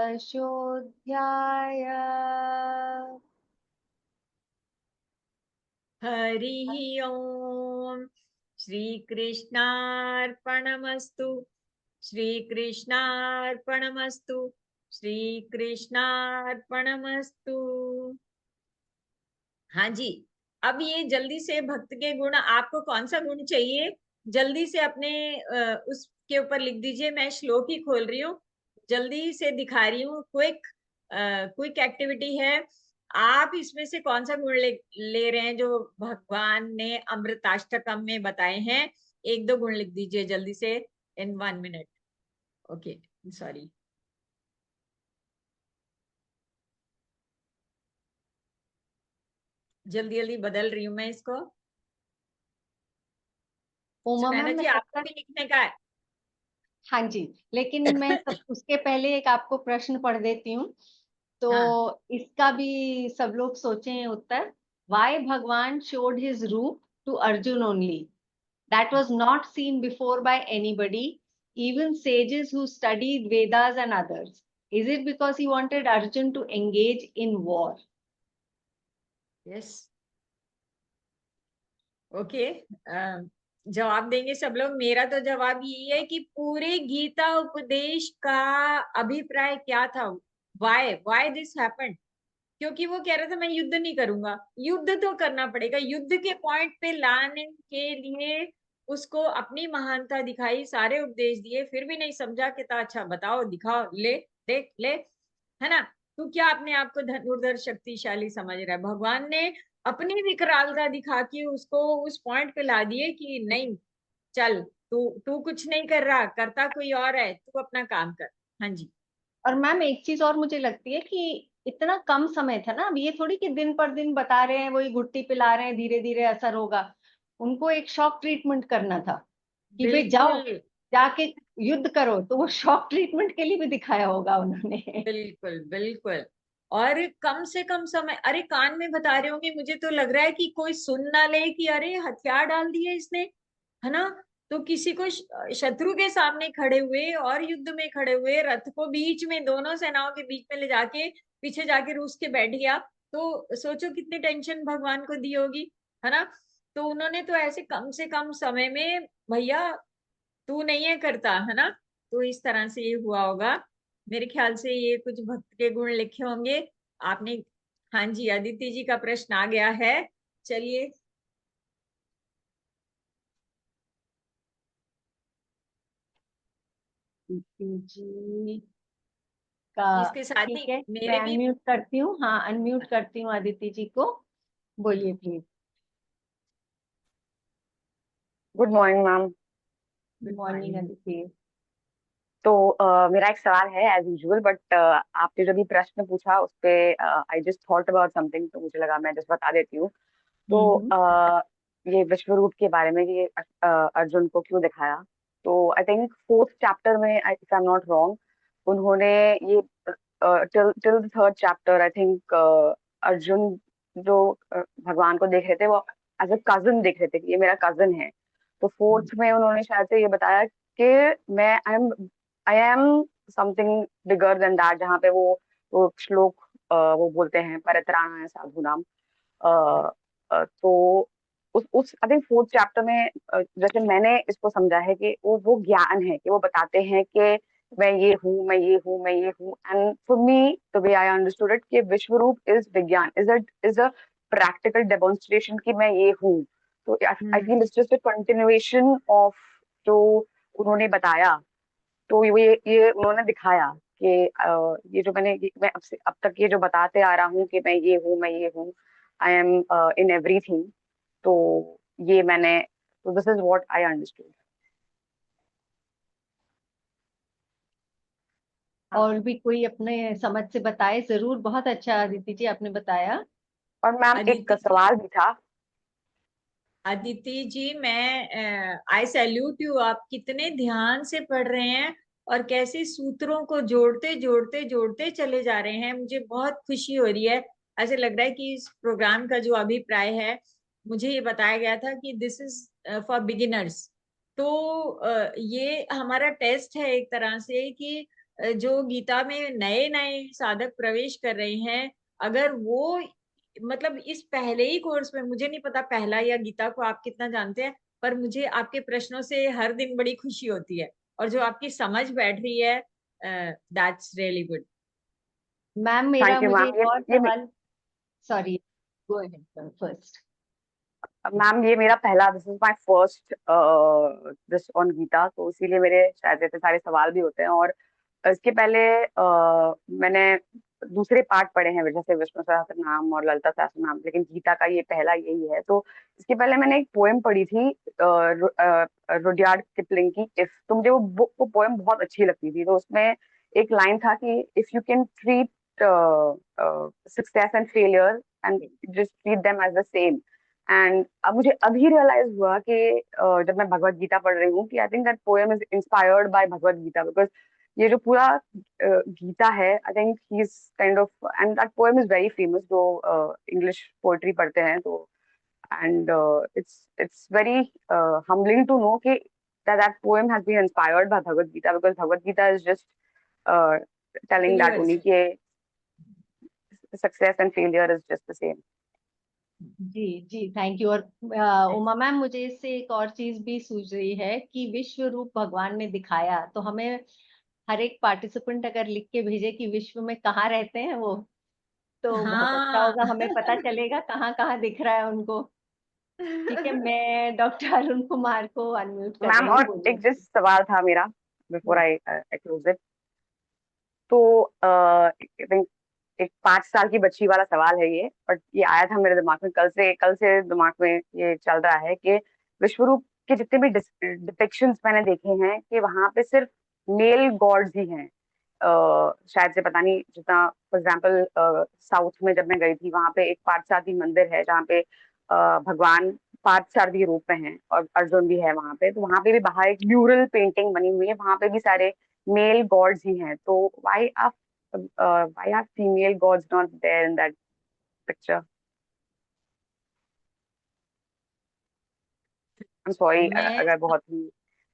हरि ओम। श्री कृष्णार्पणमस्तु, श्री कृष्णार्पणमस्तु, श्री कृष्णार्पणमस्तु। हाँ जी। अब ये जल्दी से भक्त के गुण, आपको कौन सा गुण चाहिए, जल्दी से अपने उसके ऊपर लिख दीजिए। मैं श्लोक ही खोल रही हूँ, जल्दी से दिखा रही हूँ, क्विक एक्टिविटी है। आप इसमें से कौन सा गुण ले रहे हैं जो भगवान ने अमृताष्टकम में बताए हैं, एक दो गुण लिख दीजिए जल्दी से इन 1 मिनट। Okay sorry. जल्दी जल्दी बदल रही हूँ मैं इसको। उमा सुनैना मैम, मैं जी आपको सबका, भी लिखने का है। हाँ जी, लेकिन मैं सब उसके पहले एक आपको प्रश्न पढ़ देती हूँ, तो हाँ इसका भी सब लोग सोचें उत्तर। वाई भगवान showed his रूप to Arjun only? That was not seen before by anybody, even sages who studied Vedas and others. Is it because he wanted Arjun to engage in war? Yes okay. जवाब देंगे सब लोग। मेरा तो जवाब यही है कि पूरे गीता उपदेश का अभिप्राय क्या था, वाई दिस हैपेंड। क्योंकि वो कह रहा था मैं युद्ध नहीं करूंगा, युद्ध तो करना पड़ेगा, युद्ध के पॉइंट पे लाने के लिए उसको अपनी महानता दिखाई, सारे उपदेश दिए, फिर भी नहीं समझा कि तो अच्छा बताओ, दिखाओ, ले, देख ले, है ना। तू क्या अपने आप को धनुर्धर शक्तिशाली समझ रहा है? भगवान ने अपनी विकरालता दिखा के उसको उस पॉइंट पे ला दिए कि नहीं, चल, तू तू कुछ नहीं कर रहा, करता कोई और है, तू अपना काम कर। हाँ जी। और मैम एक चीज और मुझे लगती है कि इतना कम समय था ना, अब ये थोड़ी कि दिन पर दिन बता रहे हैं, वही गुट्टी पिला रहे हैं, धीरे धीरे असर होगा। उनको एक शॉक ट्रीटमेंट करना था कि भाई जाओ, बिल्कुल जाके युद्ध करो, तो वो शॉक ट्रीटमेंट के लिए भी दिखाया होगा उन्होंने। बिल्कुल बिल्कुल। और कम से कम समय, अरे कान में बता रहे होंगे, मुझे तो लग रहा है कि कोई सुन ना ले कि अरे हथियार डाल दिए इसने, है ना। तो किसी को शत्रु के सामने खड़े हुए और युद्ध में खड़े हुए, रथ को बीच में, दोनों सेनाओं के बीच में ले जाके पीछे जाके रूस के बैठ गया, तो सोचो कितनी टेंशन भगवान को दी होगी, है ना। तो उन्होंने तो ऐसे कम से कम समय में, भैया तू नहीं है करता, है ना। तो इस तरह से ये हुआ होगा। मेरे ख्याल से ये कुछ भक्त के गुण लिखे होंगे आपने। हाँ जी, अदिति जी का प्रश्न आ गया है। चलिए। जी का इसके साथ ठीक ही है, मैं मेरे भी। अनम्यूट करती हूँ, हाँ अनम्यूट करती हूँ अदिति जी को, बोलिए please. Good morning ma'am. Good good morning morning. Aditi. तो मेरा एक सवाल है एज यूजुअल, बट आपने जो भी प्रश्न पूछा उस पे I just thought about something, तो मुझे लगा मैं जस्ट बता देती हूँ। तो हम्म। ये विश्व रूप के बारे में, ये अर्जुन को क्यों दिखाया, तो आई थिंक फोर्थ चैप्टर में, if I am not wrong, उन्होंने ये till till the third chapter I think, Arjun जो भगवान को देख रहे थे वो एज अ कजन देख रहे थे कि ये मेरा कजन है। तो फोर्थ में उन्होंने शायद से ये बताया कि मैं I am something bigger than that, जहाँ पे वो श्लोक वो बोलते हैं परित्राणाय साधूनाम। तो उस आई थिंक फोर्थ चैप्टर में जैसे मैंने इसको समझा है कि वो ज्ञान है कि वो बताते हैं कि मैं ये हूँ, मैं ये हूँ, मैं ये हूँ। And for me the way I understood it, कि विश्व रूप इज विज्ञान, इज अ प्रैक्टिकल डेमोन्स्ट्रेशन कि मैं ये हूँ। तो I feel it's just a continuation of जो उन्होंने बताया। तो ये उन्होंने दिखाया कि ये जो मैं अब तक ये जो बताते आ रहा हूँ कि मैं ये हूँ, मैं ये हूँ, आई एम इन एवरीथिंग। तो ये मैंने, तो this is what I understood. और भी कोई अपने समझ से बताए जरूर, बहुत अच्छा अदिति जी आपने बताया। और मैम एक अदिति जी, सवाल भी था। अदिति जी, मैं आई सैल्यूट यू, आप कितने ध्यान से पढ़ रहे हैं और कैसे सूत्रों को जोड़ते जोड़ते जोड़ते चले जा रहे हैं। मुझे बहुत खुशी हो रही है। ऐसे लग रहा है कि इस प्रोग्राम का जो अभिप्राय है, मुझे ये बताया गया था कि दिस इज फॉर बिगिनर्स। तो ये हमारा टेस्ट है एक तरह से कि जो गीता में नए नए साधक प्रवेश कर रहे हैं, अगर वो मतलब इस पहले ही कोर्स में, मुझे नहीं पता पहला या गीता को आप कितना जानते हैं, पर मुझे आपके प्रश्नों से हर दिन बड़ी खुशी होती है, और जो आपकी समझ बैठ रही है, दैट्स रियली गुड। मैम मेरा, थैंक यू मुझे मैम। एक और सवाल, sorry, go ahead first. Ma'am ये मेरा पहला, this is my first this on Gita, तो इसीलिए मेरे शायद इतने सारे सवाल भी होते हैं। और इसके पहले मैंने दूसरे पार्ट पढ़े हैं, जैसे विष्णु सहस्त्र नाम और ललिता सहस्त्र नाम, लेकिन गीता का ये पहला यही है। तो इसके पहले मैंने एक पोएम पढ़ी थी रुडयार्ड किपलिंग की, इफ, तो मुझे वो पोएम बहुत अच्छी लगती थी। तो उसमें एक लाइन था कि if you can treat success and failure and just treat them as the same. And अब मुझे अभी रियलाइज हुआ कि जब मैं भगवत गीता पढ़ रही हूँ, कि I think that poem is inspired by Bhagavad Gita, because ये जो पूरा गीता है, I think he is kind of, and that poem is very famous, जो इंग्लिश पोएट्री पढ़ते हैं तो। And it's very humbling to know कि that poem has been inspired by Bhagavad Gita, because Bhagavad Gita is just telling that believers. only कि success and failure is just the same. जी जी, thank you. और Uma ma'am, मुझे इससे एक और चीज भी सूझ रही है कि विश्व रूप भगवान ने दिखाया, तो हमें हर एक पार्टिसिपेंट अगर लिख के भेजे कि विश्व में कहाँ रहते हैं वो, तो बहुत अच्छा हाँ होगा, हमें पता चलेगा कहाँ कहाँ दिख रहा है उनको। ठीक है, मैं डॉक्टर अरुण कुमार को अनम्यूट कर मैम रही हूँ, और बोलिए। एक जस्ट सवाल था मेरा बिफोर आई क्लोज इट। तो आई थिंक एक 5 साल की बच्ची वाला सवाल है ये, बट ये आया था मेरे दिमाग में कल से दिमाग में ये चल रहा है कि विश्वरूप के जितने भी डिपिक्शंस मैंने देखे हैं कि वहां पे सिर्फ मेल गॉड्स ही हैं। शायद से पता नहीं, जितना फॉर एग्जाम्पल साउथ में जब मैं गई थी वहां पे एक पार्थसारथी मंदिर है जहाँ पे भगवान पार्थसारथी रूप में है और अर्जुन भी है वहां पे। तो वहां पे भी बाहर एक म्यूरल पेंटिंग बनी हुई है, वहां पे भी सारे मेल गॉड्स ही हैं। तो why are female gods not there in that picture? I'm sorry मैं अगर बहुत ही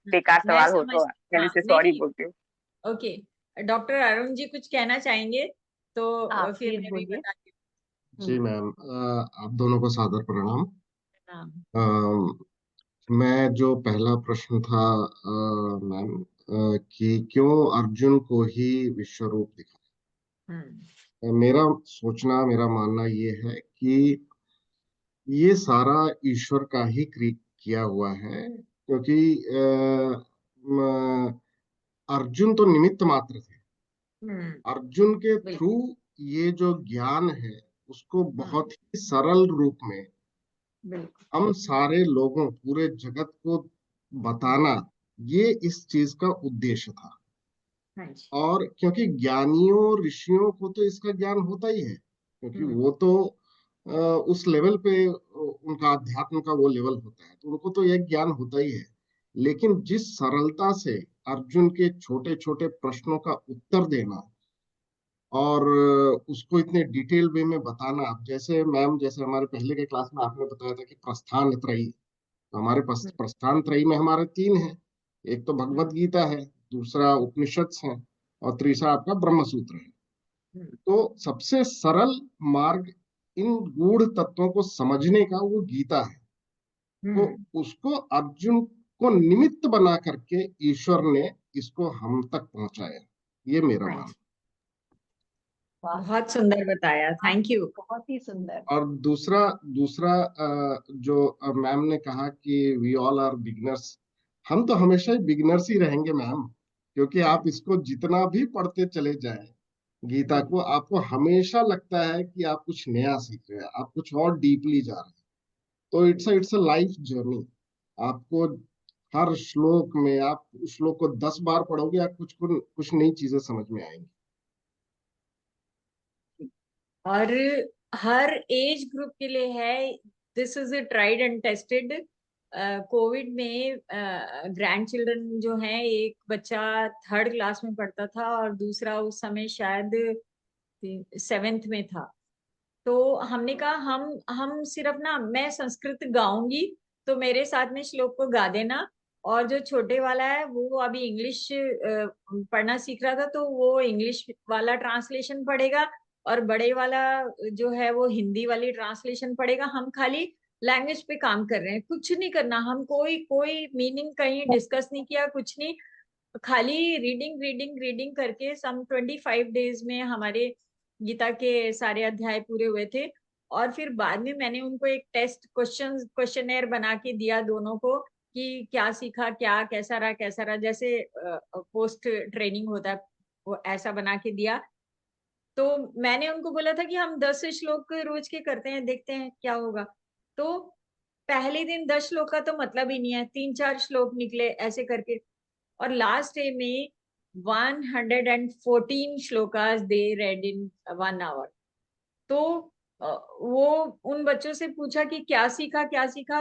बेकार मैं सवाल हो समझ तो पहले हाँ से सॉरी नहीं, बोलती हूँ। ओके। डॉक्टर अरुण जी कुछ कहना चाहेंगे तो आप फिर प्लीज मैं भी बोलिए। बताती जी मैम, आप दोनों को सादर प्रणाम। हूँ। मैं जो पहला प्रश्न था मैम, कि क्यों अर्जुन को ही विश्वरूप दिखा, मेरा सोचना, मेरा मानना ये है कि ये सारा ईश्वर का ही किया हुआ है, क्योंकि अर्जुन तो निमित्त मात्र थे। अर्जुन के थ्रू ये जो ज्ञान है उसको बहुत ही सरल रूप में बिल्कुल। हम सारे लोगों, पूरे जगत को बताना, ये इस चीज का उद्देश्य था। हाँ जी। और क्योंकि ज्ञानियों ऋषियों को तो इसका ज्ञान होता ही है, क्योंकि वो तो उस लेवल पे उनका अध्यात्म का वो लेवल होता है, तो उनको तो यह ज्ञान होता ही है। लेकिन जिस सरलता से अर्जुन के छोटे छोटे प्रश्नों का उत्तर देना और उसको इतने डिटेल वे में बताना, अब जैसे मैम, जैसे हमारे पहले के क्लास में आपने बताया था कि प्रस्थान त्रयी, तो हमारे प्रस्थान त्रयी में हमारे 3 हैं। एक तो भगवत गीता है, दूसरा उपनिषद है, और तीसरा आपका ब्रह्म सूत्र है। तो सबसे सरल मार्ग इन गूढ़ तत्वों को समझने का वो गीता है। तो उसको अर्जुन को निमित्त बना करके ईश्वर ने इसको हम तक पहुंचाया, ये मेरा मानना। बहुत सुंदर बताया, थैंक यू। बहुत ही सुंदर। और दूसरा दूसरा जो मैम ने कहा कि वी ऑल आर बिगनर्स, हम तो हमेशा ही बिगनर्स ही रहेंगे मैम, क्योंकि आप इसको जितना भी पढ़ते चले जाएं गीता को, आपको हमेशा लगता है कि आप कुछ नया सीख रहे हैं, आप कुछ और डीपली जा रहे हैं। तो इट्स अ लाइफ जर्नी। आपको हर श्लोक में, आप उस श्लोक को 10 बार पढ़ोगे, आप कुछ नई चीजें समझ में आएंगी। और हर एज ग्रुप के लिए है, this is a tried and tested. Covid में ग्रैंड चिल्ड्रन जो हैं, एक बच्चा 3rd क्लास में पढ़ता था और दूसरा उस समय शायद 7th में था। तो हमने कहा हम सिर्फ ना, मैं संस्कृत गाऊंगी तो मेरे साथ में श्लोक को गा देना, और जो छोटे वाला है वो अभी इंग्लिश पढ़ना सीख रहा था तो वो इंग्लिश वाला ट्रांसलेशन पढ़ेगा, और बड़े वाला जो है वो हिंदी वाली ट्रांसलेशन पढ़ेगा। हम खाली लैंग्वेज पे काम कर रहे हैं, कुछ नहीं करना, हम कोई कोई मीनिंग कहीं डिस्कस नहीं किया, कुछ नहीं, खाली रीडिंग रीडिंग रीडिंग करके सम 25 डेज में हमारे गीता के सारे अध्याय पूरे हुए थे। और फिर बाद में मैंने उनको एक टेस्ट क्वेश्चनेयर बना के दिया दोनों को, कि क्या सीखा, क्या कैसा रहा, जैसे पोस्ट ट्रेनिंग होता है वो ऐसा बना के दिया। तो मैंने उनको बोला था कि हम 10 श्लोक रोज के करते हैं, देखते हैं क्या होगा। तो पहले दिन 10 श्लोक का तो मतलब ही नहीं है, 3-4 श्लोक निकले ऐसे करके, और लास्ट डे में 114 श्लोकास दे रेड इन 1 आवर। तो वो उन बच्चों से पूछा कि क्या सीखा,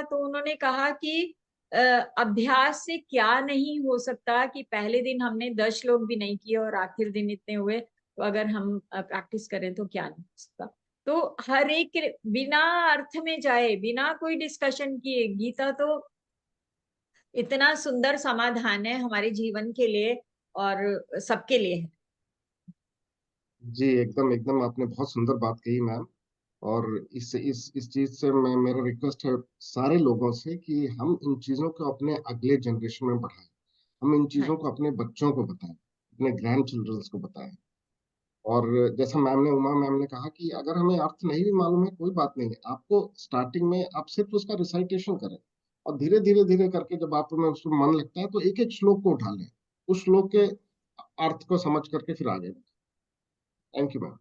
तो उन्होंने कहा कि अभ्यास से क्या नहीं हो सकता, कि पहले दिन हमने 10 श्लोक भी नहीं किए और आखिर दिन इतने हुए, तो अगर हम प्रैक्टिस करें तो क्या नहीं हो सकता। तो हर एक बिना अर्थ में जाए, बिना कोई डिस्कशन किए, गीता तो इतना सुंदर समाधान है हमारे जीवन के लिए और सबके लिए है। जी एकदम एकदम, आपने बहुत सुंदर बात कही मैम। और इस चीज से मैं, मेरा रिक्वेस्ट है सारे लोगों से कि हम इन चीजों को अपने अगले जनरेशन में बढ़ाएं, हम इन हाँ चीजों को अपने बच्चों को बताएं, अपने ग्रैंड चिल्ड्रंस को बताएं। और जैसा मैम ने उमा मैम ने कहा कि अगर हमें अर्थ नहीं भी मालूम है कोई बात नहीं है, आपको स्टार्टिंग में आप सिर्फ उसका रिसाइटेशन करें और धीरे धीरे धीरे करके जब आप में उसमें मन लगता है तो एक एक श्लोक को उठा लें, उस श्लोक के अर्थ को समझ करके फिर आगे। Thank you ma'am.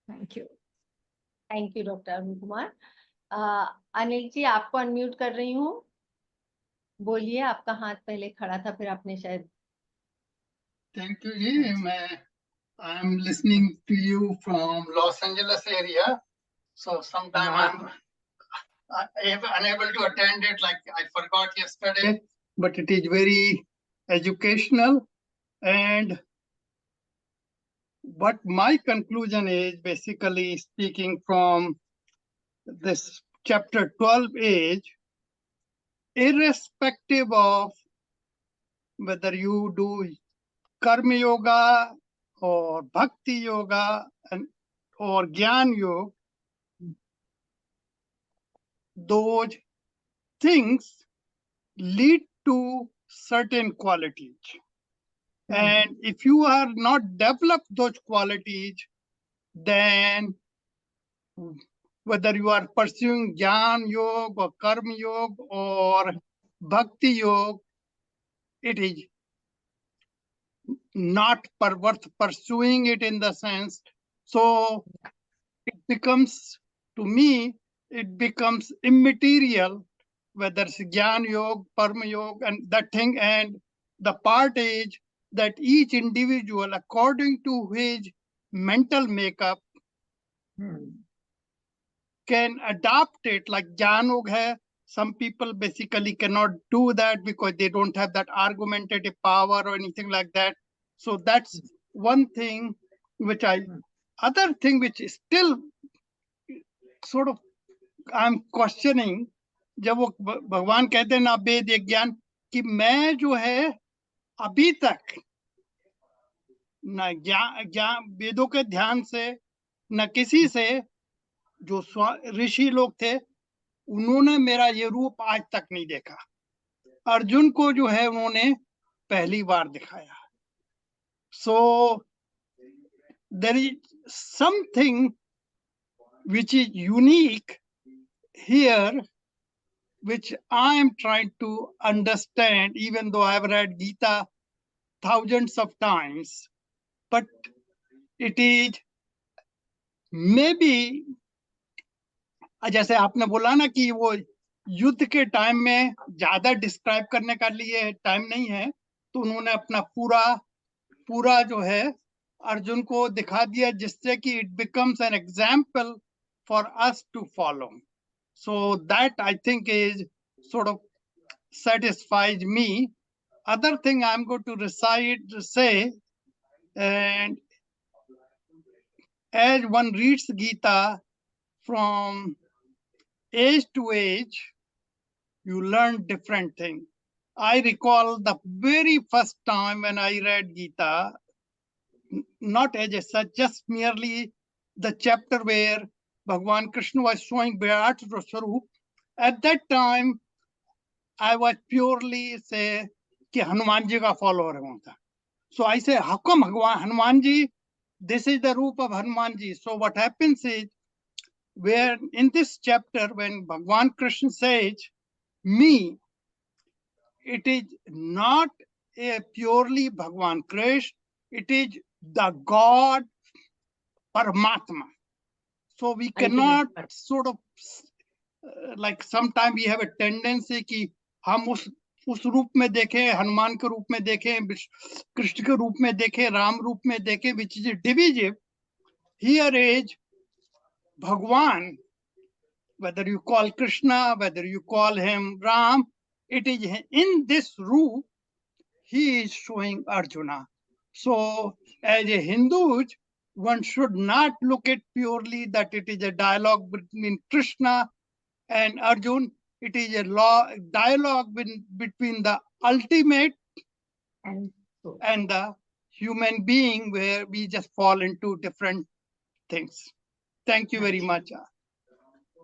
Thank you. Thank you doctor Arun Kumar. Anil ji, आपको अनम्यूट कर रही हूँ, बोलिए। आपका हाथ पहले खड़ा था, फिर आपने शायद। थैंक यू जी। मैं I am listening to you from Los Angeles area, so sometime I'm unable to attend it, like I forgot yesterday, but it is very educational. And what my conclusion is, basically speaking from this chapter 12 is, irrespective of whether you do karma yoga or bhakti yoga and or gyan yoga, those things lead to certain qualities. And if you are not developed those qualities, then whether you are pursuing Jnana Yoga or Karma Yoga or Bhakti Yoga, it is not worth pursuing it in the sense. So it becomes, to me, it becomes immaterial whether it's Jnana Yoga, Karma Yoga, and that thing. And the part is that each individual, according to his mental makeup, can adopt it. Like Jnana Yoga hai, some people basically cannot do that because they don't have that argumentative power or anything like that. So that's one thing which other thing which is still sort of I'm questioning, जब वो भगवान कहते हैं ना वेद ज्ञान, कि मैं जो है अभी तक न ज्ञान वेदों के ध्यान से न किसी से, जो ऋषि लोग थे उन्होंने मेरा ये रूप आज तक नहीं देखा। अर्जुन को जो है उन्होंने पहली बार दिखाया। So there is something which is unique here, which I am trying to understand, even though I have read Gita thousands of times, but it is maybe, जैसे आपने बोला ना कि वो युद्ध के टाइम में ज्यादा डिस्क्राइब करने का लिए टाइम नहीं है, तो उन्होंने अपना पूरा जो है अर्जुन को दिखा दिया, जिससे कि it becomes an example for us to follow. So that I think is sort of satisfies me. Other thing I'm going to say, and as one reads Gita from age to age, you learn different things. I recall the very first time when I read Gita, not as such, just merely the chapter where Bhagwan Krishna was showing Virat Swarup. At that time, I was purely say कि हनुमान जी का follower हूं था. So I say, how come Hanuman ji? This is the roop of Hanuman ji. So what happens is, where in this chapter, when Bhagwan Krishna says, me, it is not a purely Bhagwan Krishna, it is the God Paramatma. So we cannot sort of, like sometimes we have a tendency कि हम उस रूप में देखें, हनुमान के रूप में देखें, कृष्ण के रूप में देखें, राम रूप में देखें, which is divisive. Here is Bhagwan, whether you call Krishna, whether you call him Ram, it is in this roop he is showing Arjuna. So as a Hindu, one should not look at purely that it is a dialogue between Krishna and Arjun. It is a dialogue between the ultimate and the human being, where we just fall into different things. Thank you very much.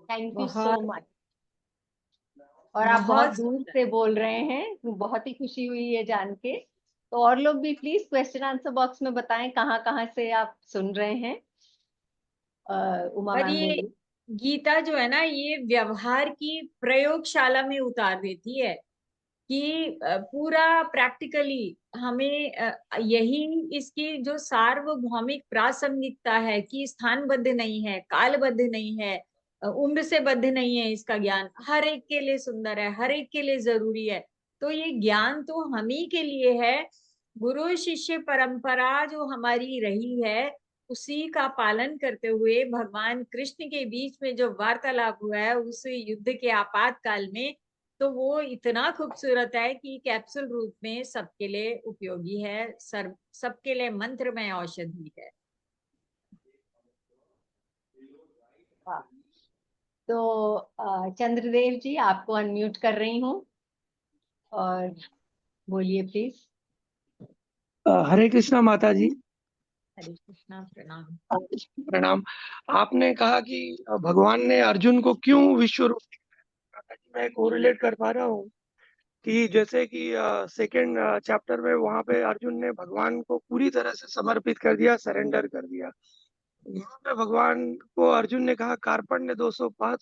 Thank you so much. और आप बहुत दूर से बोल रहे हैं, बहुत ही खुशी हुई है जान के तो और लोग भी प्लीज क्वेश्चन आंसर बॉक्स में बताएं कहाँ से आप सुन रहे हैं। उमा पर मैम ये बोलिए। गीता जो है ना, ये व्यवहार की प्रयोगशाला में उतार देती है कि पूरा प्रैक्टिकली हमें यही इसकी जो सार्वभौमिक प्रासंगिकता है कि स्थानबद्ध नहीं है, कालबद्ध नहीं है, उम्र से बद्ध नहीं है, इसका ज्ञान हर एक के लिए सुंदर है, हर एक के लिए जरूरी है। तो ये ज्ञान तो हम ही के लिए है। गुरु शिष्य परंपरा जो हमारी रही है, उसी का पालन करते हुए भगवान कृष्ण के बीच में जो वार्तालाप हुआ है उस युद्ध के आपातकाल में, तो वो इतना खूबसूरत है कि कैप्सूल रूप में सबके लिए उपयोगी है, सबके लिए मंत्रमय औषधि है। तो चंद्रदेव जी, आपको अनम्यूट कर रही हूँ और बोलिए प्लीज। हरे कृष्णा माता जी। हरे कृष्णा, प्रणाम। प्रणाम। आपने कहा कि भगवान ने अर्जुन को क्यों विश्व रूप दिखाया, माता जी मैं कोरिलेट कर पा रहा हूँ कि जैसे कि सेकंड चैप्टर में वहां पे अर्जुन ने भगवान को पूरी तरह से समर्पित कर दिया, सरेंडर कर दिया। यहाँ पे भगवान को अर्जुन ने कहा कार्पण्य 205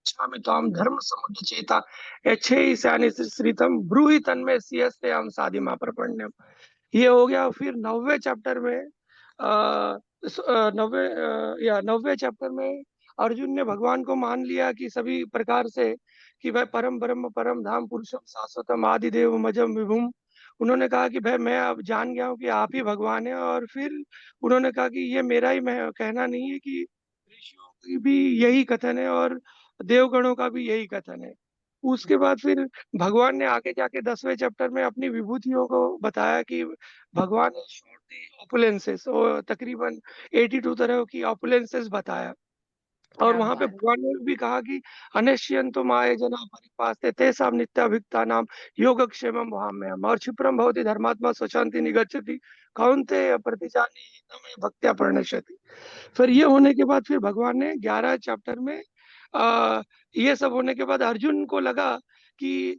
स्वामी त्वाम धर्म समुद्र चेता यच्छे ईशानि श्रीतम ब्रूहि तन्मे सियस्ते हम साधिमा प्रपन्नम। ये हो गया। फिर 9वें चैप्टर में अ, 9वें चैप्टर में अर्जुन ने भगवान को मान लिया कि सभी प्रकार से कि भाई परम ब्रह्म परम धाम पुरुषम शाश्वतम आदिदेव मजम विभुम। उन्होंने कहा कि भाई मैं अब जान गया हूँ कि आप ही भगवान हैं। और फिर उन्होंने कहा कि ये मेरा ही मैं कहना नहीं है कि ऋषियों की भी यही कथन है और देवगणों का भी यही कथन है। उसके बाद फिर भगवान ने आगे जाके 10वें चैप्टर में अपनी विभूतियों को बताया कि भगवान ने शोड दी ऑपुलेंसेस और तकरीबन 82 तरह की ऑपुलेंसेस बताया। और क्या वहां पे बात। भगवान ने भी कहा कि अनश्यंतो माये जना परिपास्ते तेषां नित्याभियुक्तानां योगक्षेमं वहाम्यहम् और क्षिप्रं भवति धर्मात्मा स्वशांति निगच्छति कौन्तेय प्रतिजानी न मे भक्त्या प्रणश्यति। फिर ये होने के बाद फिर भगवान ने 11 चैप्टर में ये सब होने के बाद अर्जुन को लगा कि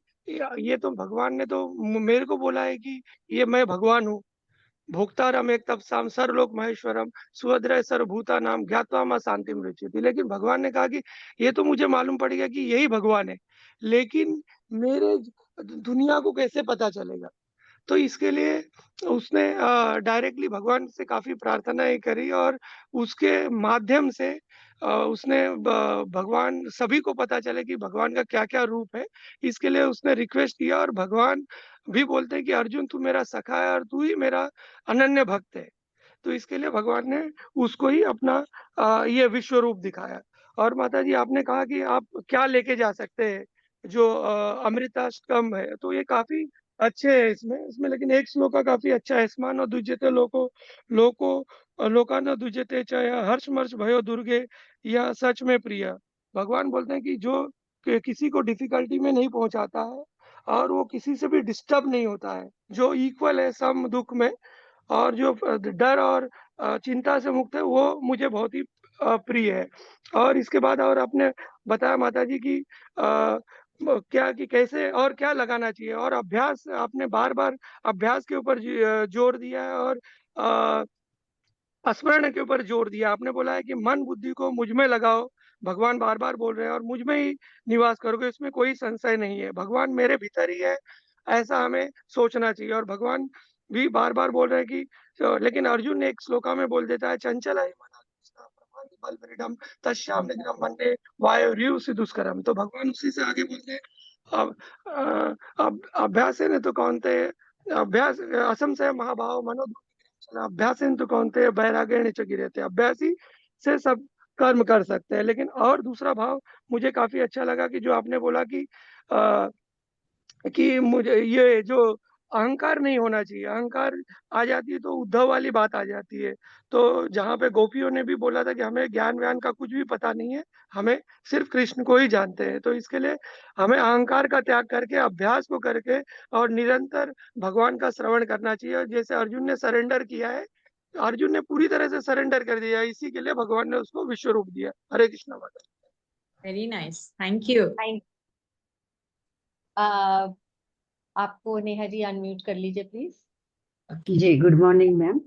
ये तो भगवान ने तो मेरे को बोला है कि ये मैं भगवान हूँ, भोक्तारम एक तपसाम सर्वलोक महेश्वरम सुभद्रय सर्वभूता नाम ज्ञात्वा मां शांति मृत्युति। लेकिन भगवान ने कहा कि ये तो मुझे मालूम पड़ गया कि यही भगवान है, लेकिन मेरे दुनिया को कैसे पता चलेगा। तो इसके लिए उसने डायरेक्टली भगवान से काफी प्रार्थनाएं करी और उसके माध्यम से उसने भगवान सभी को पता चले कि भगवान का क्या क्या रूप है। इसके लिए उसने रिक्वेस्ट किया और भगवान भी बोलते हैं कि अर्जुन तू मेरा सखा है और तू ही मेरा अनन्य भक्त है। तो इसके लिए भगवान ने उसको ही अपना ये विश्व रूप दिखाया। और माता जी आपने कहा कि आप क्या लेके जा सकते हैं जो अमृताष्टकम है, तो ये काफी अच्छे है इसमें इसमें लेकिन एक श्लोक का काफी अच्छा है। स्मान दुज्यते लोको लोका न दुज्यते च हर्ष मर्ष भयो दुर्गे यह सच में प्रिय। भगवान बोलते हैं कि जो किसी को डिफिकल्टी में नहीं पहुंचाता है और वो किसी से भी डिस्टर्ब नहीं होता है, जो इक्वल है सम दुख में और जो डर और चिंता से मुक्त है, वो मुझे बहुत ही प्रिय है। और इसके बाद और आपने बताया माता जी की क्या कि कैसे और क्या लगाना चाहिए और अभ्यास आपने बार बार अभ्यास के ऊपर जोर दिया है और स्मरण के ऊपर जोर दिया। आपने बोला है कि मन बुद्धि को मुझ में लगाओ, भगवान बार बार बोल रहे हैं, और मुझ में ही निवास करोगे, इसमें कोई संशय नहीं है, भगवान मेरे भीतर ही है, ऐसा हमें सोचना चाहिए। और भगवान भी बार बार बोल रहे हैं कि लेकिन अर्जुन ने एक श्लोका में बोल देता है चंचल है बल तस्याम निग्रहम मन्ये वायुरिव दुष्करम। तो भगवान उसी से आगे बोलते हैं अब अभ्यास है तो कौनते अभ्यास असंशय महाभाव मनो अभ्यास तो कौनते वैराग्य च गिरते। अभ्यासी से सब कर्म कर सकते हैं। लेकिन और दूसरा भाव मुझे काफी अच्छा लगा कि जो आपने बोला कि मुझे ये जो अहंकार नहीं होना चाहिए, अहंकार आ जाती है तो उद्धव वाली बात आ जाती है। तो जहाँ पे गोपियों ने भी बोला था कि हमें ज्ञान व्यान का कुछ भी पता नहीं है, हमें सिर्फ कृष्ण को ही जानते हैं, तो इसके लिए हमें अहंकार का त्याग करके अभ्यास को करके और निरंतर भगवान का श्रवण करना चाहिए। और जैसे अर्जुन ने सरेंडर किया है, अर्जुन ने पूरी तरह से सरेंडर कर दिया, इसी के लिए भगवान ने उसको विश्व रूप दिया। हरे कृष्णा माता। Very nice, thank you. Thank आपको नेहा जी अनम्यूट कर लीजिए प्लीज। जी, good morning ma'am.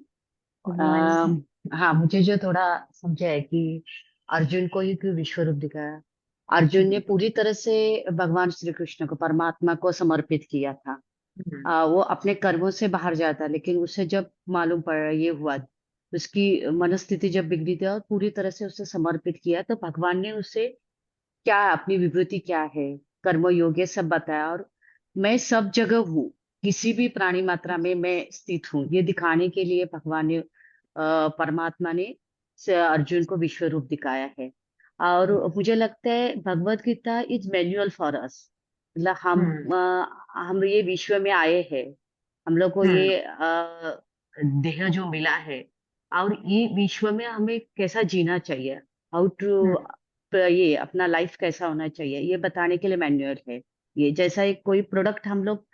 Good morning. हाँ, मुझे जो थोड़ा समझा है कि अर्जुन को ही क्यों विश्व रूप दिखाया। अर्जुन ने पूरी तरह से भगवान श्री कृष्ण को, परमात्मा को समर्पित किया था। वो अपने कर्मों से बाहर जाता, लेकिन उसे जब मालूम पड़ा, ये हुआ, उसकी मनस्थिति जब बिगड़ी थी और पूरी तरह से उसे समर्पित किया, तो भगवान ने उसे क्या, अपनी विभूति क्या है, कर्म योग, ये सब बताया। और मैं सब जगह हूँ, किसी भी प्राणी मात्रा में मैं स्थित हूँ, ये दिखाने के लिए भगवान ने, परमात्मा ने अर्जुन को विश्व रूप दिखाया है। और मुझे लगता है Bhagavad Gita is manual for us. मतलब हम ये विश्व में आए हैं, हम लोग को ये देह जो मिला है, और ये विश्व में हमें कैसा जीना चाहिए, हाउ टू, ये अपना लाइफ कैसा होना चाहिए, ये बताने के लिए मैन्युअल है। ये जैसा एक कोई प्रोडक्ट हम लोग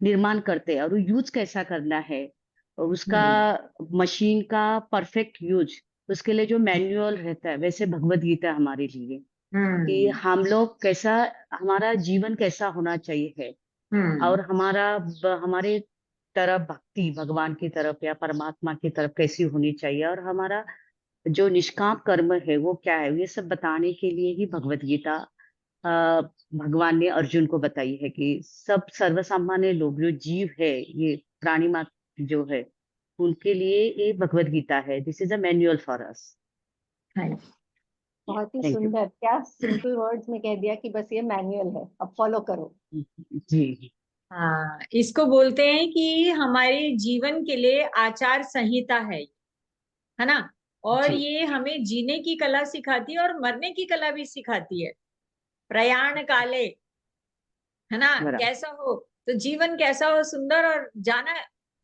निर्माण करते हैं और यूज कैसा करना है, और उसका मशीन का परफेक्ट यूज, उसके लिए जो मैन्युअल रहता है, वैसे भगवत गीता हमारे लिए कि हम लोग कैसा, हमारा जीवन कैसा होना चाहिए है, और हमारे तरफ भक्ति भगवान की तरफ या परमात्मा की तरफ कैसी होनी चाहिए, और हमारा जो निष्काम कर्म है वो क्या है, ये सब बताने के लिए ही भगवत गीता अ, भगवान ने अर्जुन को बताई है कि सब सर्वसामान्य लोग, जो जीव है, ये प्राणी मात्र जो है, उनके लिए ये भगवत गीता है। This is a manual for अस। बहुत ही थैंक यू। सुंदर, क्या सिंपल वर्ड्स में कह दिया कि बस ये मैनुअल है, अब फॉलो करो। जी। हाँ, इसको बोलते हैं कि हमारे जीवन के लिए आचार संहिता है ना। और जी ये हमें जीने की कला सिखाती है और मरने की कला भी सिखाती है। प्रयाण काले, है ना, बराबर। कैसा हो, तो जीवन कैसा हो सुंदर, और जाना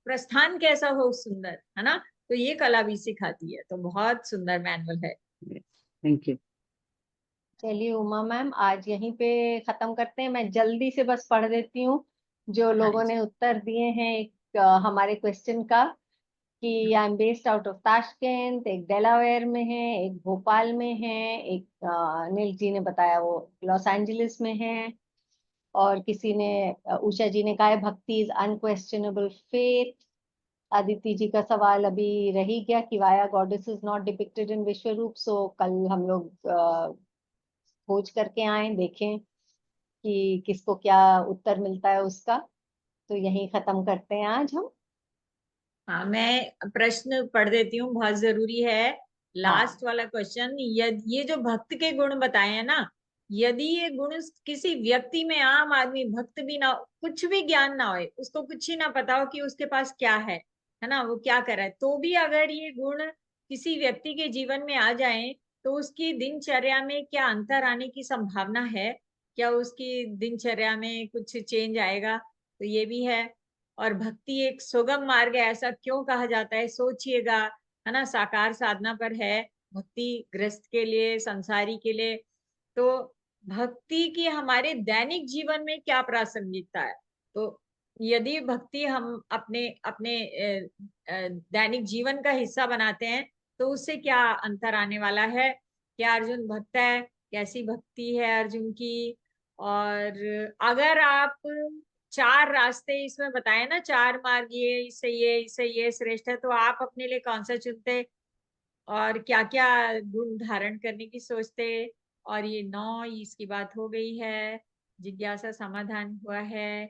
प्रस्थान कैसा हो सुंदर, है ना। तो ये कला भी सिखाती है, तो बहुत सुंदर मैनुअल है। Thank you. चलिए उमा मैम, आज यहीं पे खत्म करते हैं। मैं जल्दी से बस पढ़ देती हूँ जो लोगों ने उत्तर दिए हैं एक हमारे क्वेश्चन का, कि I am based out of Tashkent, एक डेलावेयर में है, एक भोपाल में है, एक अनिल जी ने बताया वो लॉस एंजलिस में है, और किसी ने उषा जी ने कहा है भक्ति इज अनक्वेश्चनेबल फेथ। अदिति जी का सवाल अभी रह ही गया कि via goddess is not depicted in विश्व रूप। सो कल हम लोग खोज करके आए, देखें कि किसको क्या उत्तर मिलता है उसका। तो यहीं खत्म करते हैं आज हम। हाँ, मैं प्रश्न पढ़ देती हूँ, बहुत जरूरी है। लास्ट वाला क्वेश्चन, ये जो भक्त के गुण बताए हैं ना, यदि ये गुण किसी व्यक्ति में, आम आदमी भक्त भी ना, कुछ भी ज्ञान ना हो, उसको कुछ ही ना पता हो कि उसके पास क्या है ना, वो क्या कर रहा है, तो भी अगर ये गुण किसी व्यक्ति के जीवन में आ जाए, तो उसकी दिनचर्या में क्या अंतर आने की संभावना है, क्या उसकी दिनचर्या में कुछ चेंज आएगा, तो ये भी है। और भक्ति एक सुगम मार्ग है, ऐसा क्यों कहा जाता है, सोचिएगा, है ना। साकार साधना पर है भक्ति, गृहस्थ के लिए, संसारी के लिए। तो भक्ति की हमारे दैनिक जीवन में क्या प्रासंगिकता है, तो यदि भक्ति हम अपने अपने दैनिक जीवन का हिस्सा बनाते हैं, तो उससे क्या अंतर आने वाला है, क्या अर्जुन भक्त है, कैसी भक्ति है अर्जुन की। और अगर आप 4 रास्ते इसमें बताए ना, 4 मार्ग, ये श्रेष्ठ है, तो आप अपने लिए कौन सा चुनते, और क्या क्या गुण धारण करने की सोचते। और ये 9 इसकी बात हो गई है, जिज्ञासा समाधान हुआ है।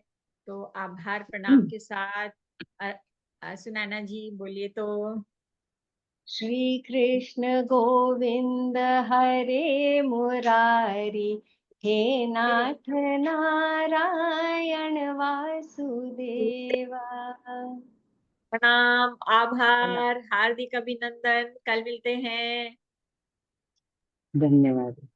तो आभार प्रणाम के साथ सुनैना जी बोलिए तो। श्री कृष्ण गोविंद हरे मुरारी, हे नाथ नारायण वासुदेवा। प्रणाम, आभार, हार्दिक अभिनंदन, कल मिलते हैं। धन्यवाद।